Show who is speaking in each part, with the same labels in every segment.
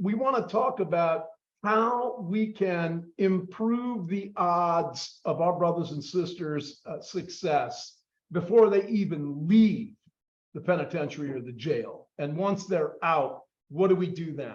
Speaker 1: We want to talk about how we can improve the odds of our brothers and sisters' success before they even leave the penitentiary or the jail. And once they're out, what do we do then?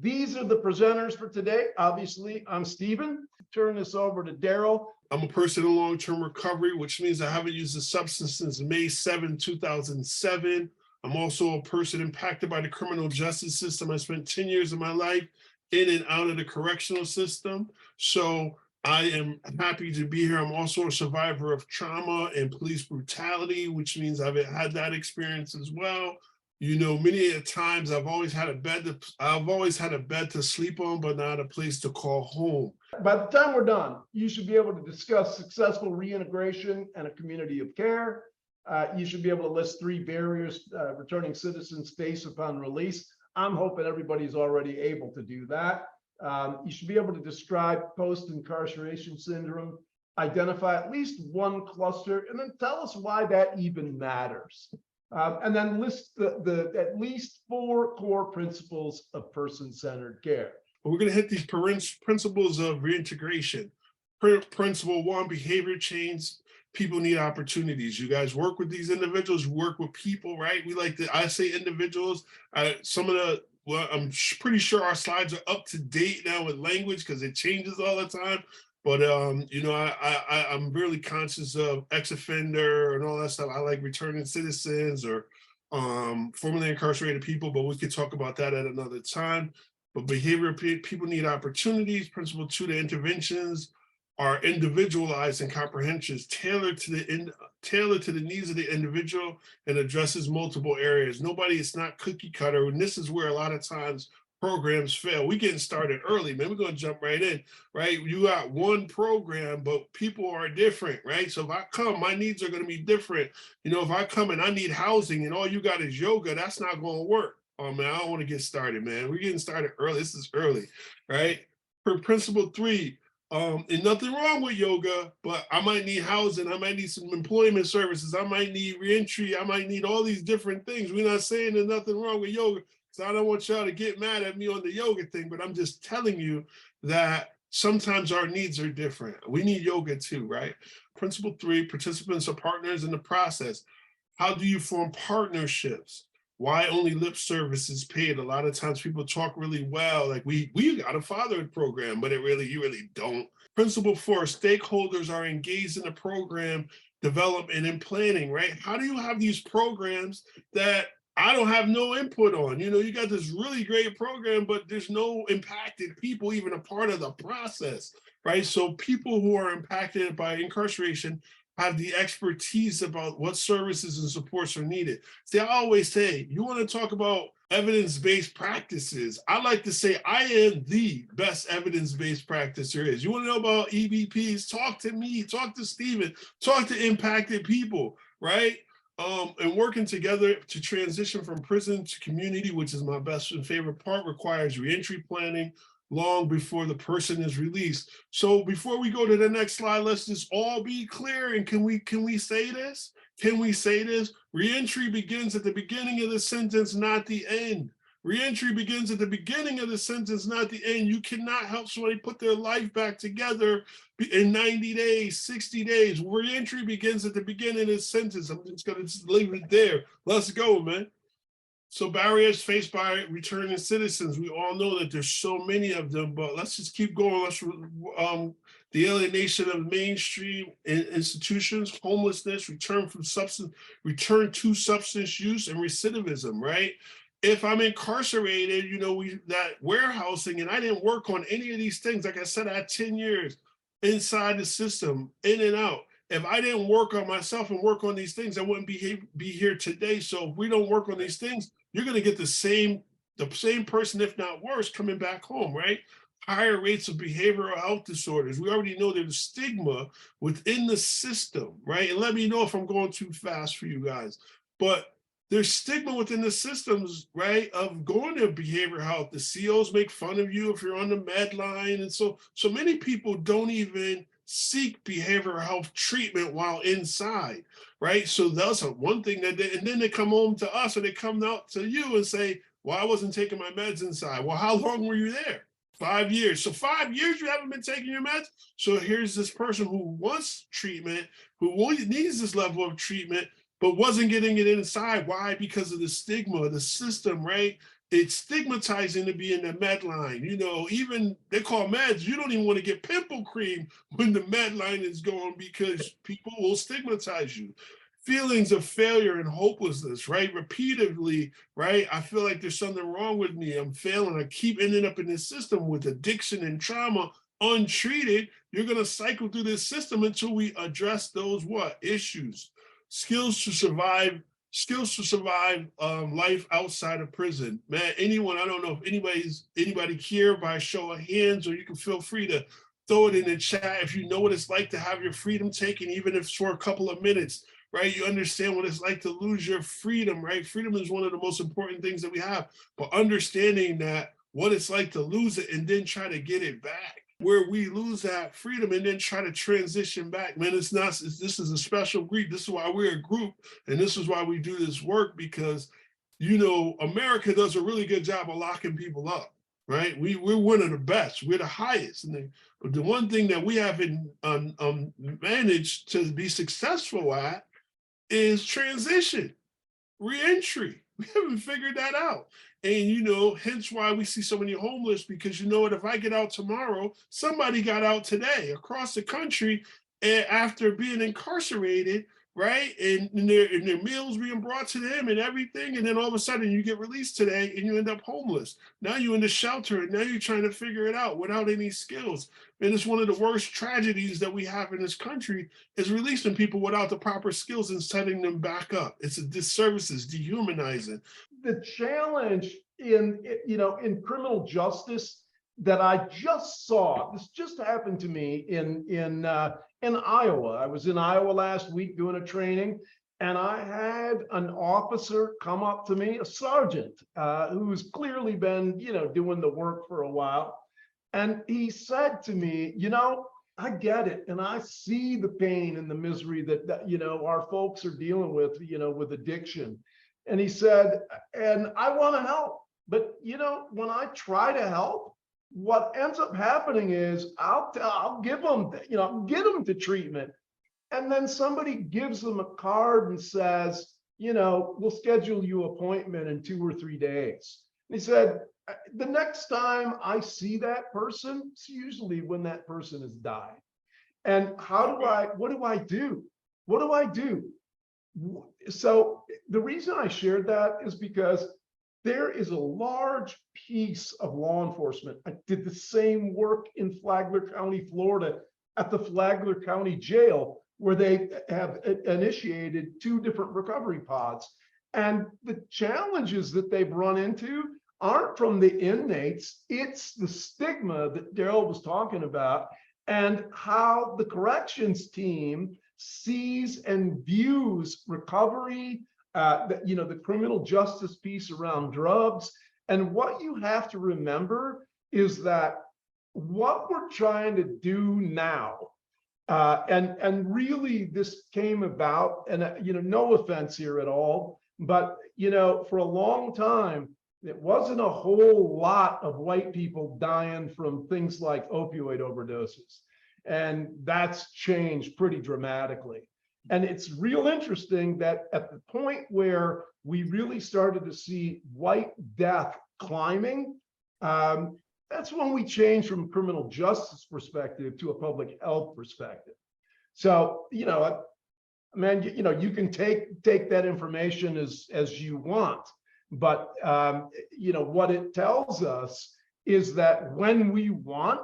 Speaker 1: These are the presenters for today. Obviously, I'm Stephen. Turn this over to Daryl.
Speaker 2: I'm a person in long-term recovery, which means I haven't used a substance since May 7, 2007. I'm also a person impacted by the criminal justice system. I spent 10 years of my life in and out of the correctional system. So I am happy to be here. I'm also a survivor of trauma and police brutality, which means I've had that experience as well. You know, many times I've always had a bed to sleep on, but not a place to call home.
Speaker 1: By the time we're done, you should be able to discuss successful reintegration and a community of care. You should be able to list 3 barriers returning citizens face upon release. I'm hoping everybody's already able to do that. You should be able to describe post-incarceration syndrome, identify at least one cluster, and then tell us why that even matters. And then list the at least 4 core principles of person-centered care.
Speaker 2: We're going to hit these principles of reintegration. Principle 1, behavior change. People need opportunities. You guys work with these individuals, you work with people, right? I say individuals. I'm pretty sure our slides are up to date now with language because it changes all the time. But you know, I'm really conscious of ex-offender and all that stuff. I like returning citizens or formerly incarcerated people, but we could talk about that at another time. But behavior, people need opportunities. Principle 2, the interventions are individualized and comprehensive, tailored to the needs of the individual and addresses multiple areas. It's not cookie cutter. And this is where a lot of times programs fail. We getting started early, man. We're going to jump right in, right? You got one program, but people are different, right? So if I come, my needs are going to be different. You know, if I come and I need housing and all you got is yoga, that's not going to work. Oh man, I don't want to get started, man. We're getting started early. This is early, right? For principle 3, and nothing wrong with yoga, but I might need housing. I might need some employment services. I might need reentry. I might need all these different things. We're not saying there's nothing wrong with yoga. So I don't want y'all to get mad at me on the yoga thing, but I'm just telling you that sometimes our needs are different. We need yoga too, right? Principle 3, participants are partners in the process. How do you form partnerships? Why only lip service is paid? A lot of times people talk really well, like we got a fatherhood program, but you really don't. Principle 4, stakeholders are engaged in the program development and planning, right? How do you have these programs that I don't have no input on? You know, you got this really great program, but there's no impacted people even a part of the process, right? So people who are impacted by incarceration have the expertise about what services and supports are needed. See, I always say, you want to talk about evidence-based practices. I like to say I am the best evidence-based practice there is. You want to know about EBPs? Talk to me, talk to Stephen, talk to impacted people, right? And working together to transition from prison to community, which is my best and favorite part, requires reentry planning long before the person is released. So before we go to the next slide, let's just all be clear. And can we say this? Can we say this? Reentry begins at the beginning of the sentence, not the end. Reentry begins at the beginning of the sentence, not the end. You cannot help somebody put their life back together in 90 days, 60 days. Reentry begins at the beginning of the sentence. I'm just gonna leave it there. Let's go, man. So barriers faced by returning citizens, we all know that there's so many of them, but let's just keep going. The alienation of mainstream institutions, homelessness, return to substance use, and recidivism, right? If I'm incarcerated, you know, that warehousing, and I didn't work on any of these things. Like I said, I had 10 years inside the system, in and out. If I didn't work on myself and work on these things, I wouldn't be here today. So if we don't work on these things, you're going to get the same person, if not worse, coming back home, right? Higher rates of behavioral health disorders. We already know there's stigma within the system, right? And let me know if I'm going too fast for you guys. But there's stigma within the systems, right, of going to behavioral health. The COs make fun of you if you're on the med line. And so many people don't even seek behavioral health treatment while inside, right? So that's one thing and then they come home to us, or they come out to you and say, Well, I wasn't taking my meds inside. Well, how long were you there? 5 years. So 5 years you haven't been taking your meds? So here's this person who wants treatment, who needs this level of treatment, but wasn't getting it inside. Why? Because of the stigma, the system, right? It's stigmatizing to be in the med line. You know, even they call meds, you don't even want to get pimple cream when the med line is going because people will stigmatize you. Feelings of failure and hopelessness, right? Repeatedly, right? I feel like there's something wrong with me. I'm failing. I keep ending up in this system with addiction and trauma untreated. You're going to cycle through this system until we address those what? Issues. Skills to survive life outside of prison. Man, anyone, I don't know if anybody here by show of hands, or you can feel free to throw it in the chat if you know what it's like to have your freedom taken, even if it's for a couple of minutes, right? You understand what it's like to lose your freedom, right? Freedom is one of the most important things that we have, but understanding that what it's like to lose it and then try to get it back, where we lose that freedom and then try to transition back. Man, this is a special group. This is why we're a group, and this is why we do this work, because, you know, America does a really good job of locking people up, right? We're one of the best. We're the highest. But the one thing that we haven't managed to be successful at is transition, reentry. We haven't figured that out. And, you know, hence why we see so many homeless, because, you know what, if I get out tomorrow, somebody got out today across the country after being incarcerated, right? And their meals being brought to them and everything. And then all of a sudden you get released today and you end up homeless. Now you're in the shelter and now you're trying to figure it out without any skills. And it's one of the worst tragedies that we have in this country is releasing people without the proper skills and setting them back up. It's a disservice, it's dehumanizing.
Speaker 1: The challenge in criminal justice that I just saw, this just happened to me in Iowa. I was in Iowa last week doing a training, and I had an officer come up to me, a sergeant, who's clearly been, doing the work for a while. And he said to me, I get it. And I see the pain and the misery that our folks are dealing with, with addiction. And he said, and I want to help. But, when I try to help, what ends up happening is I'll give them, get them to treatment. And then somebody gives them a card and says, we'll schedule you an appointment in 2 or 3 days. And he said, the next time I see that person, it's usually when that person has died. And what do I do? What do I do? So the reason I shared that is because there is a large piece of law enforcement. I did the same work in Flagler County, Florida, at the Flagler County Jail, where they have initiated 2 different recovery pods. And the challenges that they've run into aren't from the inmates, it's the stigma that Daryl was talking about, and how the corrections team sees and views recovery, the criminal justice piece around drugs. And what you have to remember is that what we're trying to do now, and really this came about, and no offense here at all, but for a long time, it wasn't a whole lot of white people dying from things like opioid overdoses. And that's changed pretty dramatically. And it's real interesting that at the point where we really started to see white death climbing, that's when we changed from a criminal justice perspective to a public health perspective. So, man, you can take that information as you want. But, what it tells us is that when we want,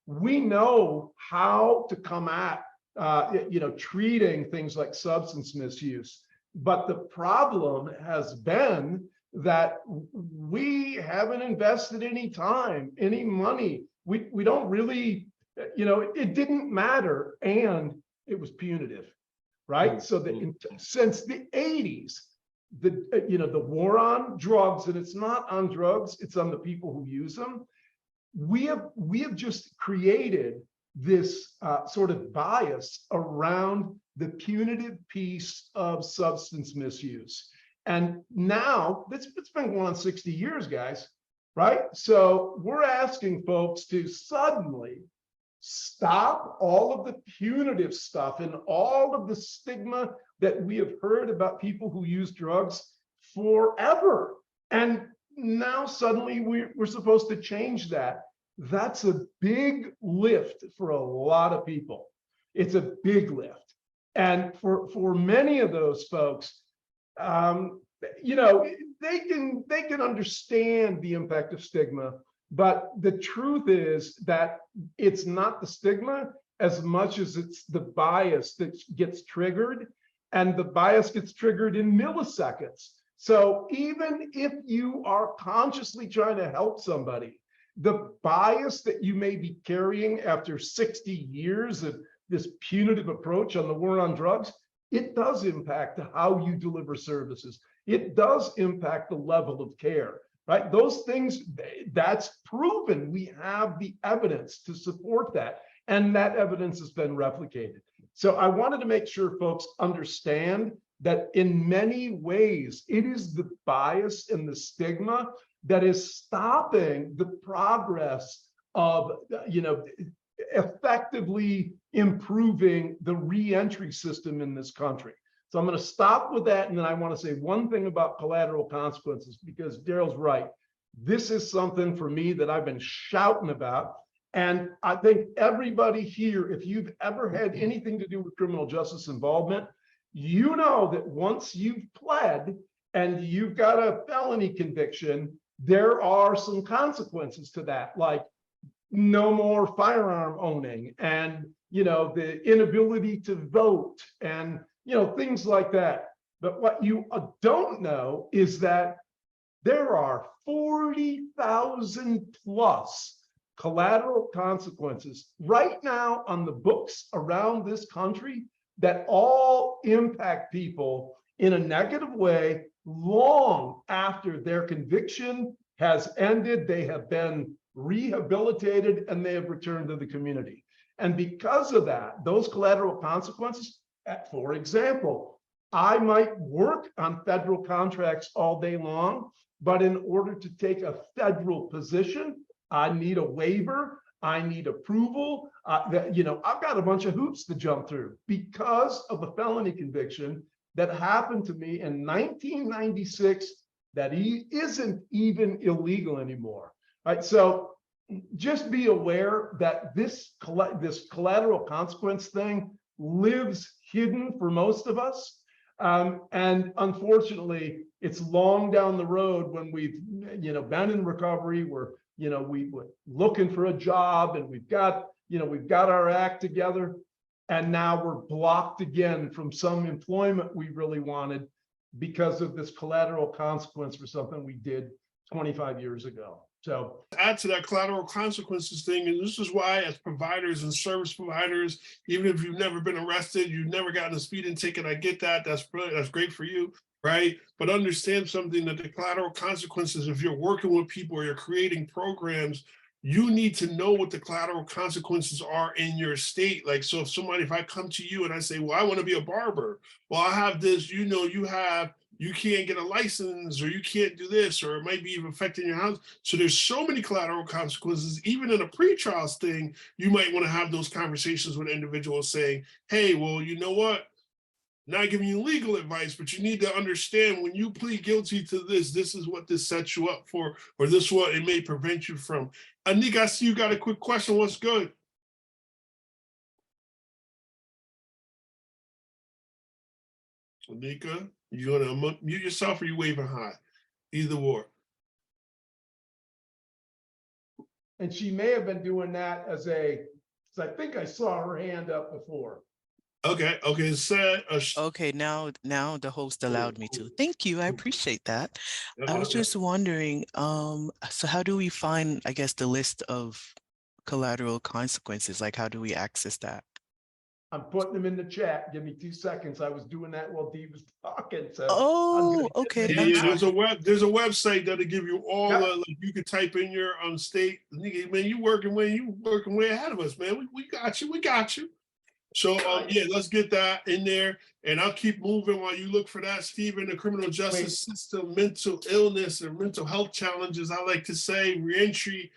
Speaker 1: we know how to come at, treating things like substance misuse. But the problem has been that we haven't invested any time, any money. We don't really, it didn't matter, and it was punitive, right? So since the 80s, the war on drugs, and it's not on drugs, it's on the people who use them. We have just created this sort of bias around the punitive piece of substance misuse. And now it's been going on 60 years, guys, right? So we're asking folks to suddenly stop all of the punitive stuff and all of the stigma that we have heard about people who use drugs forever. And now suddenly we're supposed to change that. That's a big lift for a lot of people. It's a big lift. And for many of those folks, you know, they can understand the impact of stigma, but the truth is that it's not the stigma as much as it's the bias that gets triggered, and the bias gets triggered in milliseconds. So even if you are consciously trying to help somebody, the bias that you may be carrying after 60 years of this punitive approach on the war on drugs, it does impact how you deliver services. It does impact the level of care, right? Those things, that's proven. We have the evidence to support that, and that evidence has been replicated. So I wanted to make sure folks understand that in many ways, it is the bias and the stigma that is stopping the progress of, you know, effectively improving the reentry system in this country. So I'm going to stop with that. And then I want to say one thing about collateral consequences, because Daryl's right. This is something for me that I've been shouting about. And I think everybody here, if you've ever had anything to do with criminal justice involvement, you know that once you've pled and you've got a felony conviction, there are some consequences to that, like no more firearm owning, and, you know, the inability to vote, and, you know, things like that. But what you don't know is that there are 40,000 plus collateral consequences right now on the books around this country that all impact people in a negative way long after their conviction has ended, they have been rehabilitated, and they have returned to the community. And because of that, those collateral consequences, for example, I might work on federal contracts all day long, but in order to take a federal position, I need a waiver, I need approval. You know, I've got a bunch of hoops to jump through because of a felony conviction that happened to me in 1996 that isn't even illegal anymore. Right? So just be aware that this collateral consequence thing lives hidden for most of us. And unfortunately, it's long down the road when we've, you know, been in recovery, we're, you know, we were looking for a job, and we've got, you know, we've got our act together, and now we're blocked again from some employment we really wanted because of this collateral consequence for something we did 25 years ago. So
Speaker 2: add to that collateral consequences thing, and this is why, as providers and service providers, even if you've never been arrested, you've never gotten a speeding ticket, I get that. That's brilliant. That's great for you, right? But understand something, that the collateral consequences, if you're working with people or you're creating programs, you need to know what the collateral consequences are in your state. Like, so if I come to you and I say, well, I want to be a barber, well, I have this, you know, you can't get a license, or you can't do this, or it might be even affecting your house. So there's so many collateral consequences. Even in a pre-trial thing, you might want to have those conversations with individuals saying, hey, well, you know what? Not giving you legal advice, but you need to understand, when you plead guilty to this, this is what this sets you up for, or this is what it may prevent you from. Anika, I see you got a quick question. What's good? Anika, you want to mute yourself, or you waving high? Either or.
Speaker 1: and she may have been doing that as I think I saw her hand up before.
Speaker 2: Okay,
Speaker 3: Okay, now the host allowed me to. Thank you, I appreciate that. I was just wondering, so how do we find, I guess, the list of collateral consequences? Like, how do we access that?
Speaker 1: I'm putting them in the chat. Give me 2 seconds. I was doing that while Dee was talking. So
Speaker 3: Oh, okay.
Speaker 2: Yeah, there's a website that'll give you all
Speaker 1: Yep.
Speaker 2: like, you can type in your state. Man, you working way ahead of us, man. We got you. So yeah, let's get that in there, and I'll keep moving while you look for that, Stephen. The criminal justice system, mental illness or mental health challenges. I like to say reentry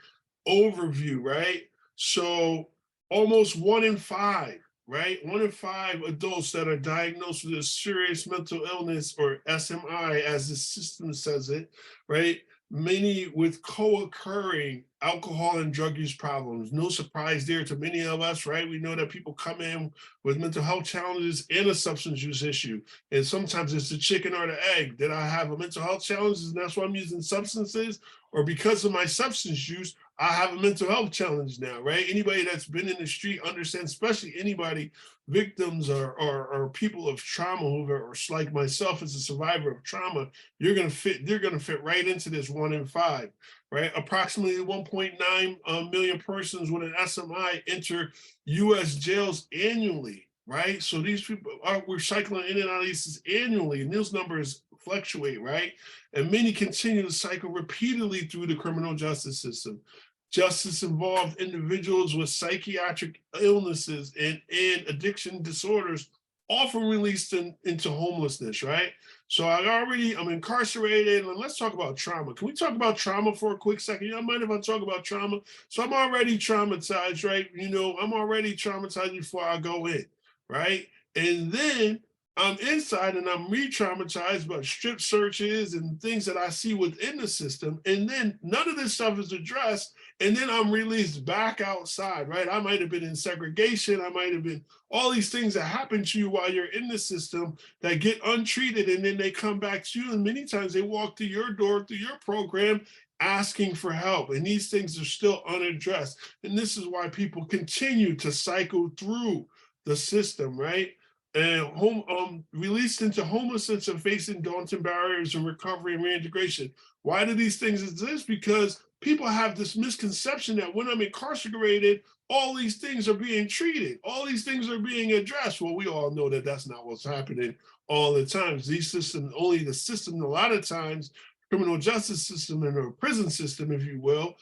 Speaker 2: overview, right? So almost 1 in 5, right? 1 in 5 adults that are diagnosed with a serious mental illness or SMI, as the system says it, right? Many with co-occurring alcohol and drug use problems. No surprise there to many of us, right? We know that people come in with mental health challenges and a substance use issue. And sometimes it's the chicken or the egg. Did I have a mental health challenge and that's why I'm using substances? Or because of my substance use, I have a mental health challenge now, right? Anybody that's been in the street understands, especially anybody, victims or people of trauma who are like myself as a survivor of trauma, they're gonna fit right into this 1 in 5, right? Approximately 1.9 million persons with an SMI enter US jails annually, right? So these people we're cycling in and out of these annually, and those numbers fluctuate, right? And many continue to cycle repeatedly through the criminal justice system. Justice involved individuals with psychiatric illnesses and addiction disorders, often released into homelessness, right? So I'm incarcerated, and let's talk about trauma. Can we talk about trauma for a quick second? You don't mind if I talk about trauma? So I'm already traumatized, right? I'm already traumatized before I go in, right? And then I'm inside and I'm re-traumatized by strip searches and things that I see within the system. And then none of this stuff is addressed. And then I'm released back outside, right? I might have been in segregation. I might have been all these things that happen to you while you're in the system that get untreated. And then they come back to you. And many times they walk through your door, through your program, asking for help. And these things are still unaddressed. And this is why people continue to cycle through the system, right? And released into homelessness and facing daunting barriers in recovery and reintegration. Why do these things exist? Because people have this misconception that when I'm incarcerated, all these things are being treated, all these things are being addressed. Well, we all know that that's not what's happening all the time. These systems, only the system, a lot of times, criminal justice system and the prison system, if you will,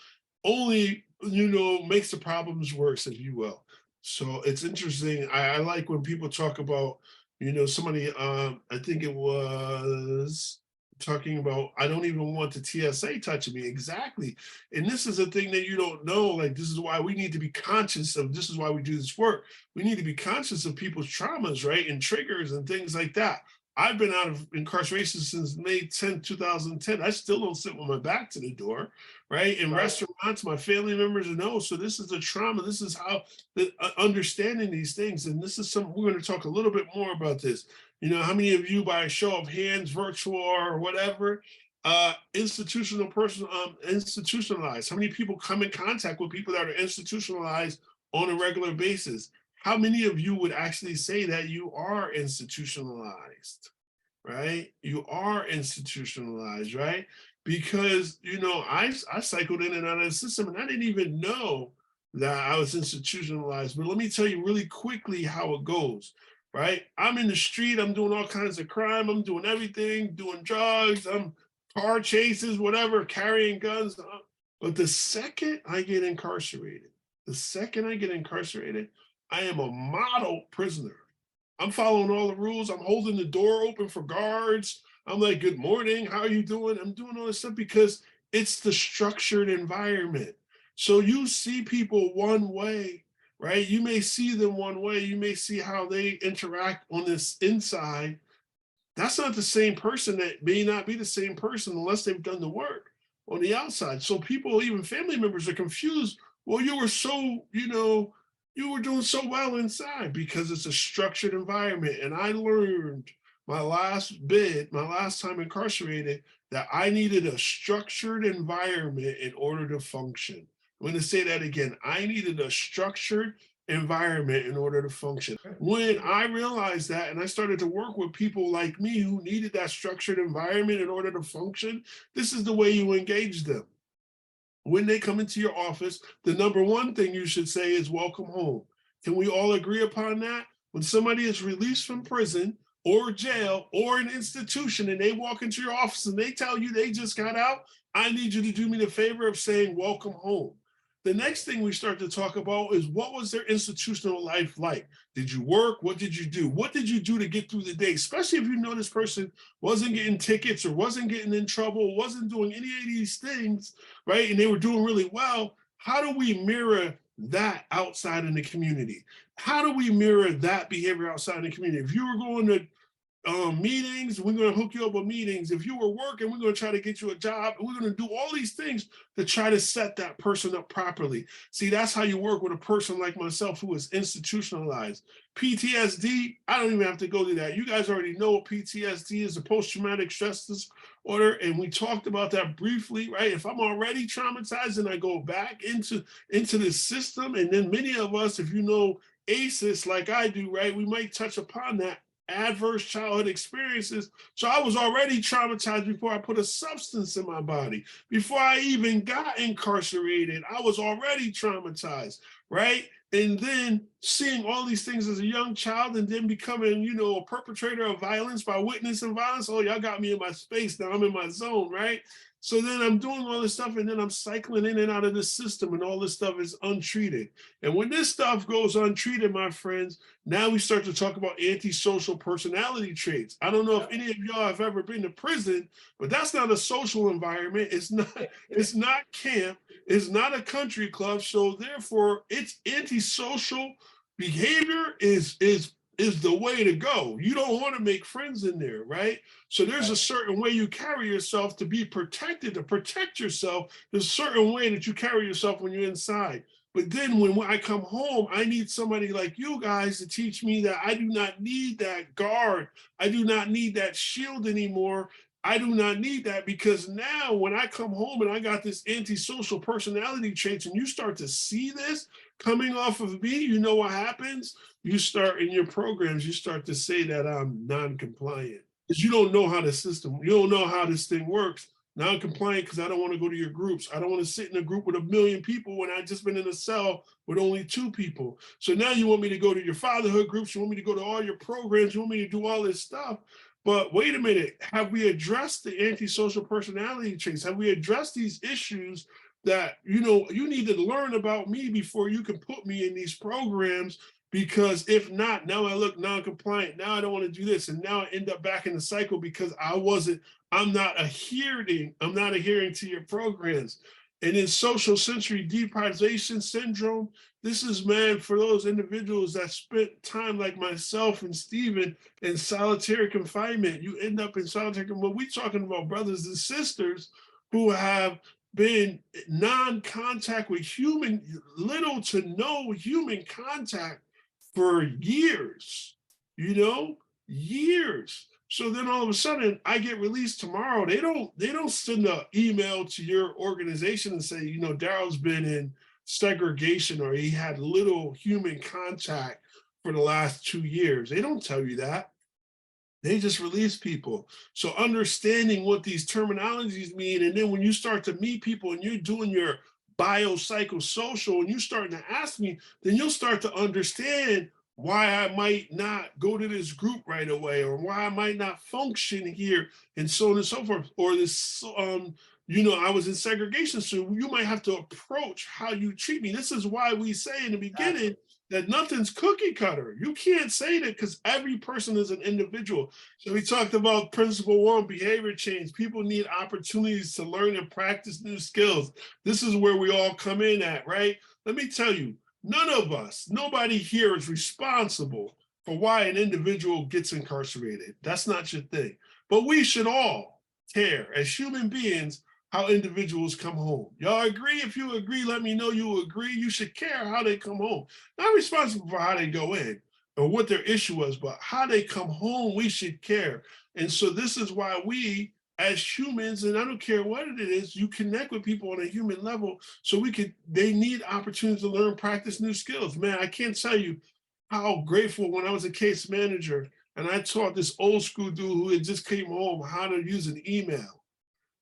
Speaker 2: only makes the problems worse, if you will. So it's interesting. I like when people talk about, somebody, I think it was talking about, I don't even want the TSA touching me. Exactly. And this is a thing that you don't know. Like, this is why we need to be conscious of, this is why we do this work. We need to be conscious of people's traumas, right? And triggers and things like that. I've been out of incarceration since May 10th, 2010. I still don't sit with my back to the door, right? In restaurants, my family members know. So this is a trauma. This is how understanding these things. And this is something we're going to talk a little bit more about this. How many of you, by a show of hands, virtual or whatever, institutionalized? How many people come in contact with people that are institutionalized on a regular basis? How many of you would actually say that you are institutionalized, right? You are institutionalized, right? Because, I cycled in and out of the system and I didn't even know that I was institutionalized. But let me tell you really quickly how it goes, right? I'm in the street, I'm doing all kinds of crime, I'm doing everything, doing drugs, I'm car chases, whatever, carrying guns. But the second I get incarcerated, I am a model prisoner. I'm following all the rules. I'm holding the door open for guards. I'm like, good morning, how are you doing? I'm doing all this stuff because it's the structured environment. So you see people one way, right? You may see them one way. You may see how they interact on this inside. That's not the same person. That may not be the same person unless they've done the work on the outside. So people, even family members, are confused. Well, you were so, you were doing so well inside because it's a structured environment. And I learned my last time incarcerated, that I needed a structured environment in order to function. I'm going to say that again. I needed a structured environment in order to function. When I realized that, and I started to work with people like me who needed that structured environment in order to function, this is the way you engage them. When they come into your office, the number one thing you should say is welcome home. Can we all agree upon that? When somebody is released from prison or jail or an institution and they walk into your office and they tell you they just got out, I need you to do me the favor of saying welcome home. The next thing we start to talk about is what was their institutional life like? Did you work? What did you do? What did you do to get through the day? Especially if you know this person wasn't getting tickets or wasn't getting in trouble, wasn't doing any of these things, right? And they were doing really well. How do we mirror that outside in the community? How do we mirror that behavior outside in the community? If you were going to meetings, we're going to hook you up with meetings. If you were working, we're going to try to get you a job. We're going to do all these things to try to set that person up properly. See, that's how you work with a person like myself who is institutionalized. PTSD, I don't even have to go to that. You guys already know what PTSD is, a post-traumatic stress disorder, and we talked about that briefly, right? If I'm already traumatized and I go back into the system, and then many of us, if you know ACEs like I do, right, we might touch upon that adverse childhood experiences. So I was already traumatized before I put a substance in my body. Before I even got incarcerated, I was already traumatized, right? And then seeing all these things as a young child and then becoming, you know, a perpetrator of violence by witnessing violence. Oh, y'all got me in my space. Now I'm in my zone, right? So then I'm doing all this stuff and then I'm cycling in and out of the system and all this stuff is untreated. And when this stuff goes untreated, my friends, now we start to talk about antisocial personality traits. I don't know if any of y'all have ever been to prison, but that's not a social environment. It's not camp. It's not a country club. So therefore, it's antisocial behavior is the way to go. You don't want to make friends in there, right? So there's a certain way you carry yourself to be protected, to protect yourself. There's a certain way that you carry yourself when you're inside. But then when I come home, I need somebody like you guys to teach me that I do not need that guard. I do not need that shield anymore. I do not need that, because now when I come home and I got this antisocial personality traits and you start to see this coming off of me, you know what happens? You start in your programs, you start to say that I'm non-compliant because you don't know how the system, you don't know how this thing works. Non-compliant because I don't want to go to your groups. I don't want to sit in a group with 1 million people when I just been in a cell with only 2 people. So now you want me to go to your fatherhood groups. You want me to go to all your programs. You want me to do all this stuff. But wait a minute, have we addressed the antisocial personality traits? Have we addressed these issues that, you know, you need to learn about me before you can put me in these programs? Because if not, now I look non-compliant. Now I don't want to do this. And now I end up back in the cycle because I'm not adhering to your programs. And in social sensory deprivation syndrome, this is, man, for those individuals that spent time like myself and Stephen in solitary confinement. You end up in solitary confinement. We're talking about brothers and sisters who have been non-contact with little to no human contact for years, years. So then all of a sudden I get released tomorrow. They don't send an email to your organization and say, Daryl's been in segregation or he had little human contact for the last 2 years. They don't tell you that. They just release people. So understanding what these terminologies mean, and then when you start to meet people and you're doing your biopsychosocial and you're starting to ask me, then you'll start to understand why I might not go to this group right away, or why I might not function here, and so on and so forth. Or this, I was in segregation, so you might have to approach how you treat me. This is why we say in the beginning that nothing's cookie cutter. You can't say that because every person is an individual. So we talked about principle 1, behavior change. People need opportunities to learn and practice new skills. This is where we all come in at, right? Let me tell you, nobody here is responsible for why an individual gets incarcerated. That's not your thing. But we should all care as human beings how individuals come home. Y'all agree? If you agree, let me know you agree. You should care how they come home. Not responsible for how they go in or what their issue was, but how they come home, we should care. And so this is why we, as humans, and I don't care what it is, you connect with people on a human level so they need opportunities to learn, practice new skills. Man, I can't tell you how grateful when I was a case manager and I taught this old school dude who had just came home how to use an email.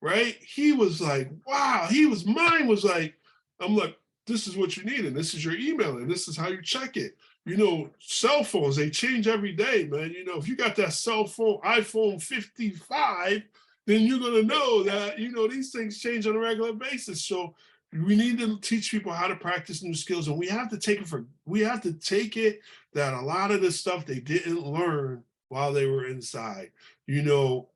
Speaker 2: Right? He was like, wow, mine was like, I'm like, this is what you need, and this is your email, and this is how you check it. Cell phones, they change every day, man. If you got that cell phone, iPhone 55, then you're gonna know that, these things change on a regular basis. So we need to teach people how to practice new skills, and we have to take it that a lot of the stuff they didn't learn while they were inside. You know,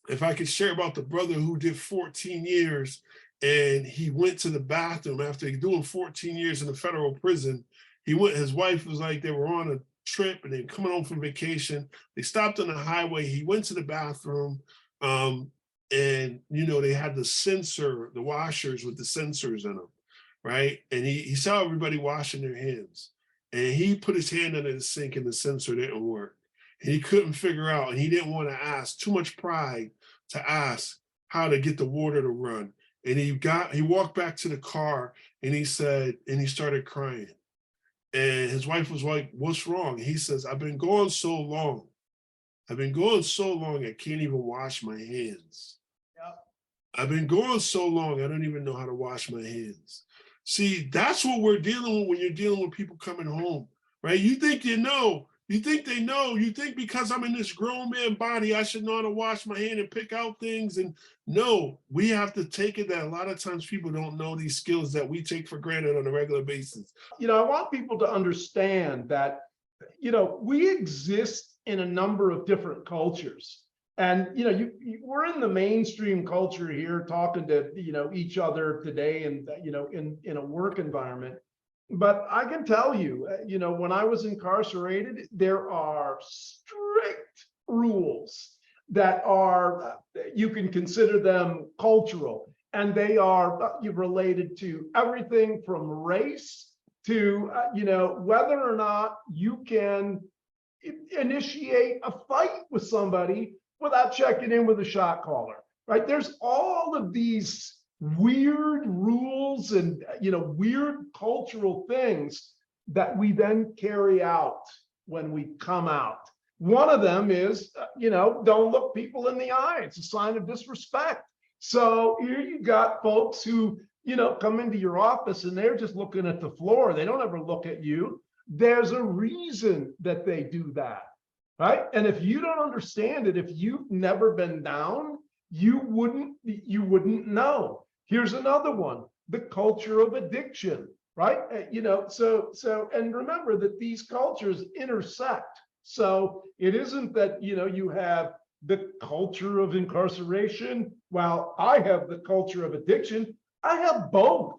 Speaker 2: if I could share about the brother who did 14 years and he went to the bathroom after doing 14 years in the federal prison. His wife was like, they were on a trip and they were coming home from vacation. They stopped on the highway. He went to the bathroom. And you know, they had the washers with the sensors in them, right? And he saw everybody washing their hands, and he put his hand under the sink and the sensor didn't work. And he couldn't figure out, and he didn't want to ask, too much pride to ask how to get the water to run. And he walked back to the car and he started crying. And his wife was like, "What's wrong?" He says, I've been going so long, I can't even wash my hands. I've been going so long, I don't even know how to wash my hands. See, that's what we're dealing with when you're dealing with people coming home, right? You think they know, you think because I'm in this grown man body, I should know how to wash my hand and pick out things. And no, we have to take it that a lot of times people don't know these skills that we take for granted on a regular basis.
Speaker 1: You know, I want people to understand that, you know, we exist in a number of different cultures. And, you know, we're in the mainstream culture here talking to, you know, each other today and, you know, in a work environment. But I can tell you, you know, when I was incarcerated, there are strict rules that are, you can consider them cultural, and they are related to everything from race to, you know, whether or not you can initiate a fight with somebody without checking in with a shot caller, right? There's all of these weird rules and, you know, weird cultural things that we then carry out when we come out. One of them is, you know, don't look people in the eye. It's a sign of disrespect. So here you got folks who, you know, come into your office and they're just looking at the floor. They don't ever look at you. There's a reason that they do that, right? And if you don't understand it, if you've never been down, you wouldn't know. Here's another one, the culture of addiction, right? You know, so, and remember that these cultures intersect. So it isn't that, you know, you have the culture of incarceration while I have the culture of addiction. I have both.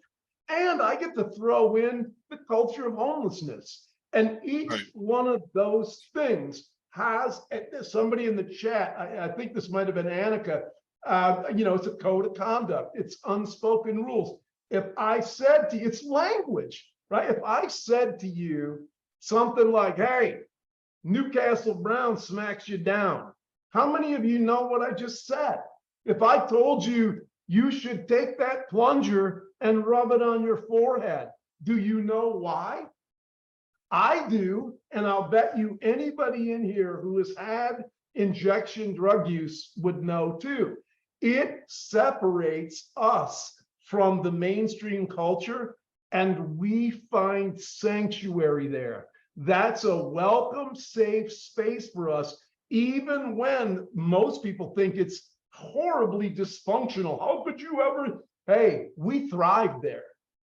Speaker 1: And I get to throw in the culture of homelessness. And each one of those things has, somebody in the chat, I think this might have been Annika, you know, it's a code of conduct. It's unspoken rules. If I said to you, it's language, right? If I said to you something like, hey, Newcastle Brown smacks you down, how many of you know what I just said? If I told you, you should take that plunger and rub it on your forehead, do you know why? I do, and I'll bet you anybody in here who has had injection drug use would know too. It separates us from the mainstream culture, and we find sanctuary there. That's a welcome, safe space for us, even when most people think it's horribly dysfunctional. How could you ever? Hey, we thrive there,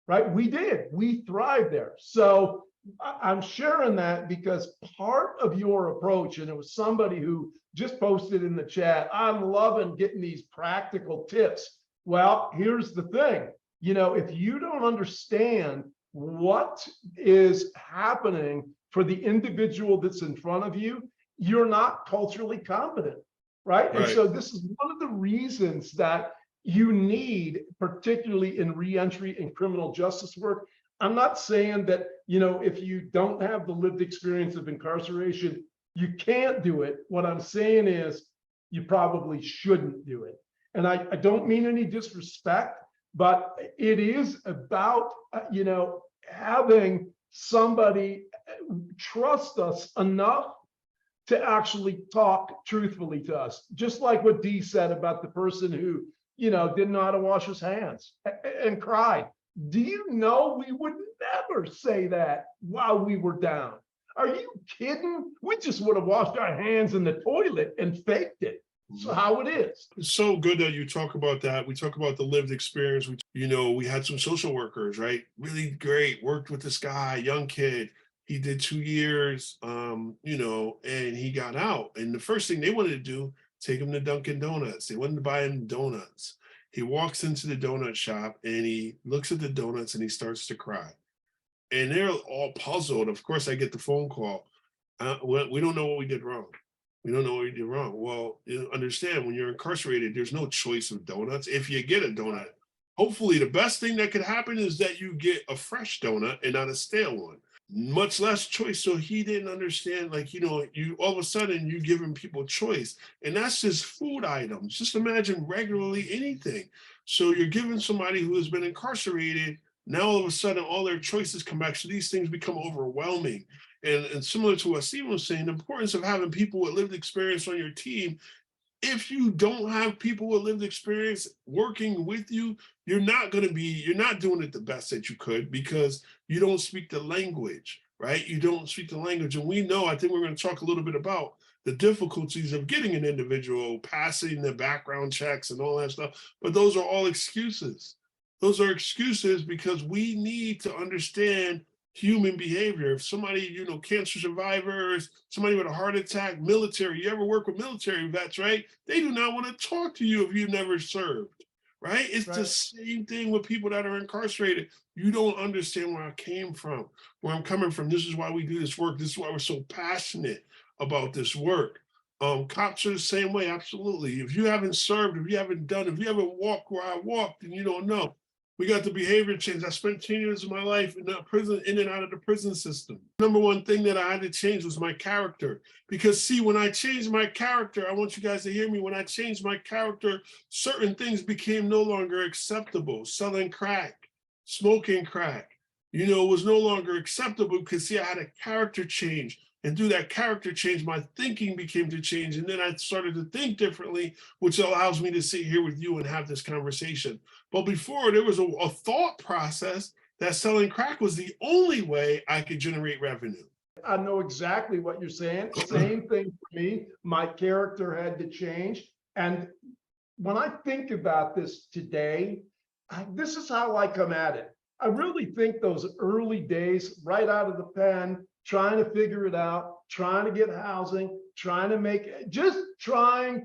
Speaker 1: right? We did. We thrive there. So I'm sharing that because part of your approach, and it was somebody who just posted in the chat, I'm loving getting these practical tips. Well, here's the thing, you know, if you don't understand what is happening for the individual that's in front of you, you're not culturally competent, right? And so this is one of the reasons that you need, particularly in reentry and criminal justice work. I'm not saying that, you know, if you don't have the lived experience of incarceration, you can't do it. What I'm saying is you probably shouldn't do it. And I don't mean any disrespect, but it is about, you know, having somebody trust us enough to actually talk truthfully to us. Just like what Dee said about the person who, you know, didn't know how to wash his hands and cried. Do you know we would never say that while we were down? Are you kidding? We just would have washed our hands in the toilet and faked it. So how it is.
Speaker 2: It's so good that you talk about that. We talk about the lived experience. We had some social workers, right? Really great. Worked with this guy, young kid. He did 2 years, and he got out. And the first thing they wanted to do, take him to Dunkin' Donuts. They wanted to buy him donuts. He walks into the donut shop and he looks at the donuts and he starts to cry. And they're all puzzled. Of course, I get the phone call. We don't know what we did wrong. We don't know what we did wrong. Well, you understand, when you're incarcerated, there's no choice of donuts. If you get a donut, hopefully the best thing that could happen is that you get a fresh donut and not a stale one. Much less choice. So he didn't understand, you all of a sudden you giving people choice. And that's just food items. Just imagine regularly anything. So you're giving somebody who has been incarcerated, now all of a sudden all their choices come back. So these things become overwhelming. And similar to what Stephen was saying, the importance of having people with lived experience on your team. If you don't have people with lived experience working with you, you're not doing it the best that you could, because you don't speak the language, right? You don't speak the language. And we know, I think we're going to talk a little bit about the difficulties of getting an individual, passing the background checks and all that stuff. But those are all excuses. Those are excuses because we need to understand human behavior. If somebody, cancer survivors, somebody with a heart attack, military, you ever work with military vets, right? They do not want to talk to you if you've never served, right? It's the same thing with people that are incarcerated. You don't understand where I came from, where I'm coming from. This is why we do this work. This is why we're so passionate about this work. Cops are the same way, absolutely. If you haven't served, if you haven't walked where I walked, then you don't know. We got the behavior change. I spent 10 years of my life in the prison, in and out of the prison system. Number one thing that I had to change was my character. Because see, when I changed my character, I want you guys to hear me. When I changed my character, certain things became no longer acceptable. Selling crack, smoking crack, was no longer acceptable because see, I had a character change. And through that character change, my thinking became to change. And then I started to think differently, which allows me to sit here with you and have this conversation. But before, there was a thought process that selling crack was the only way I could generate revenue.
Speaker 1: I know exactly what you're saying. Same thing for me. My character had to change. And when I think about this today, this is how I come at it. I really think those early days, right out of the pen, trying to figure it out, trying to get housing, trying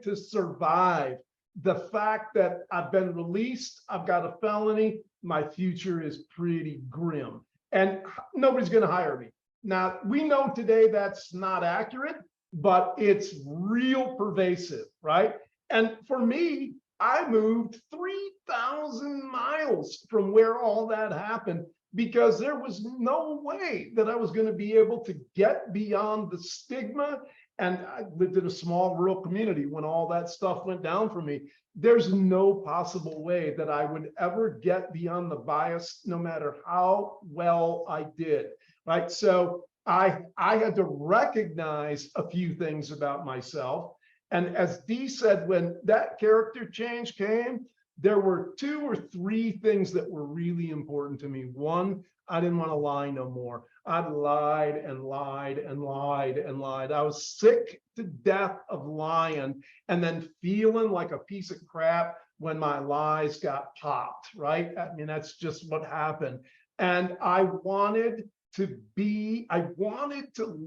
Speaker 1: to survive. The fact that I've been released, I've got a felony, my future is pretty grim and nobody's going to hire me. Now, we know today that's not accurate, but it's real pervasive, right? And for me, I moved 3,000 miles from where all that happened because there was no way that I was going to be able to get beyond the stigma. And I lived in a small rural community when all that stuff went down for me. There's no possible way that I would ever get beyond the bias, no matter how well I did, right? So I had to recognize a few things about myself. And as Dee said, when that character change came, there were 2 or 3 things that were really important to me. One, I didn't want to lie no more. I lied and lied and lied and lied. I was sick to death of lying and then feeling like a piece of crap when my lies got popped, right? I mean, that's just what happened. And I wanted to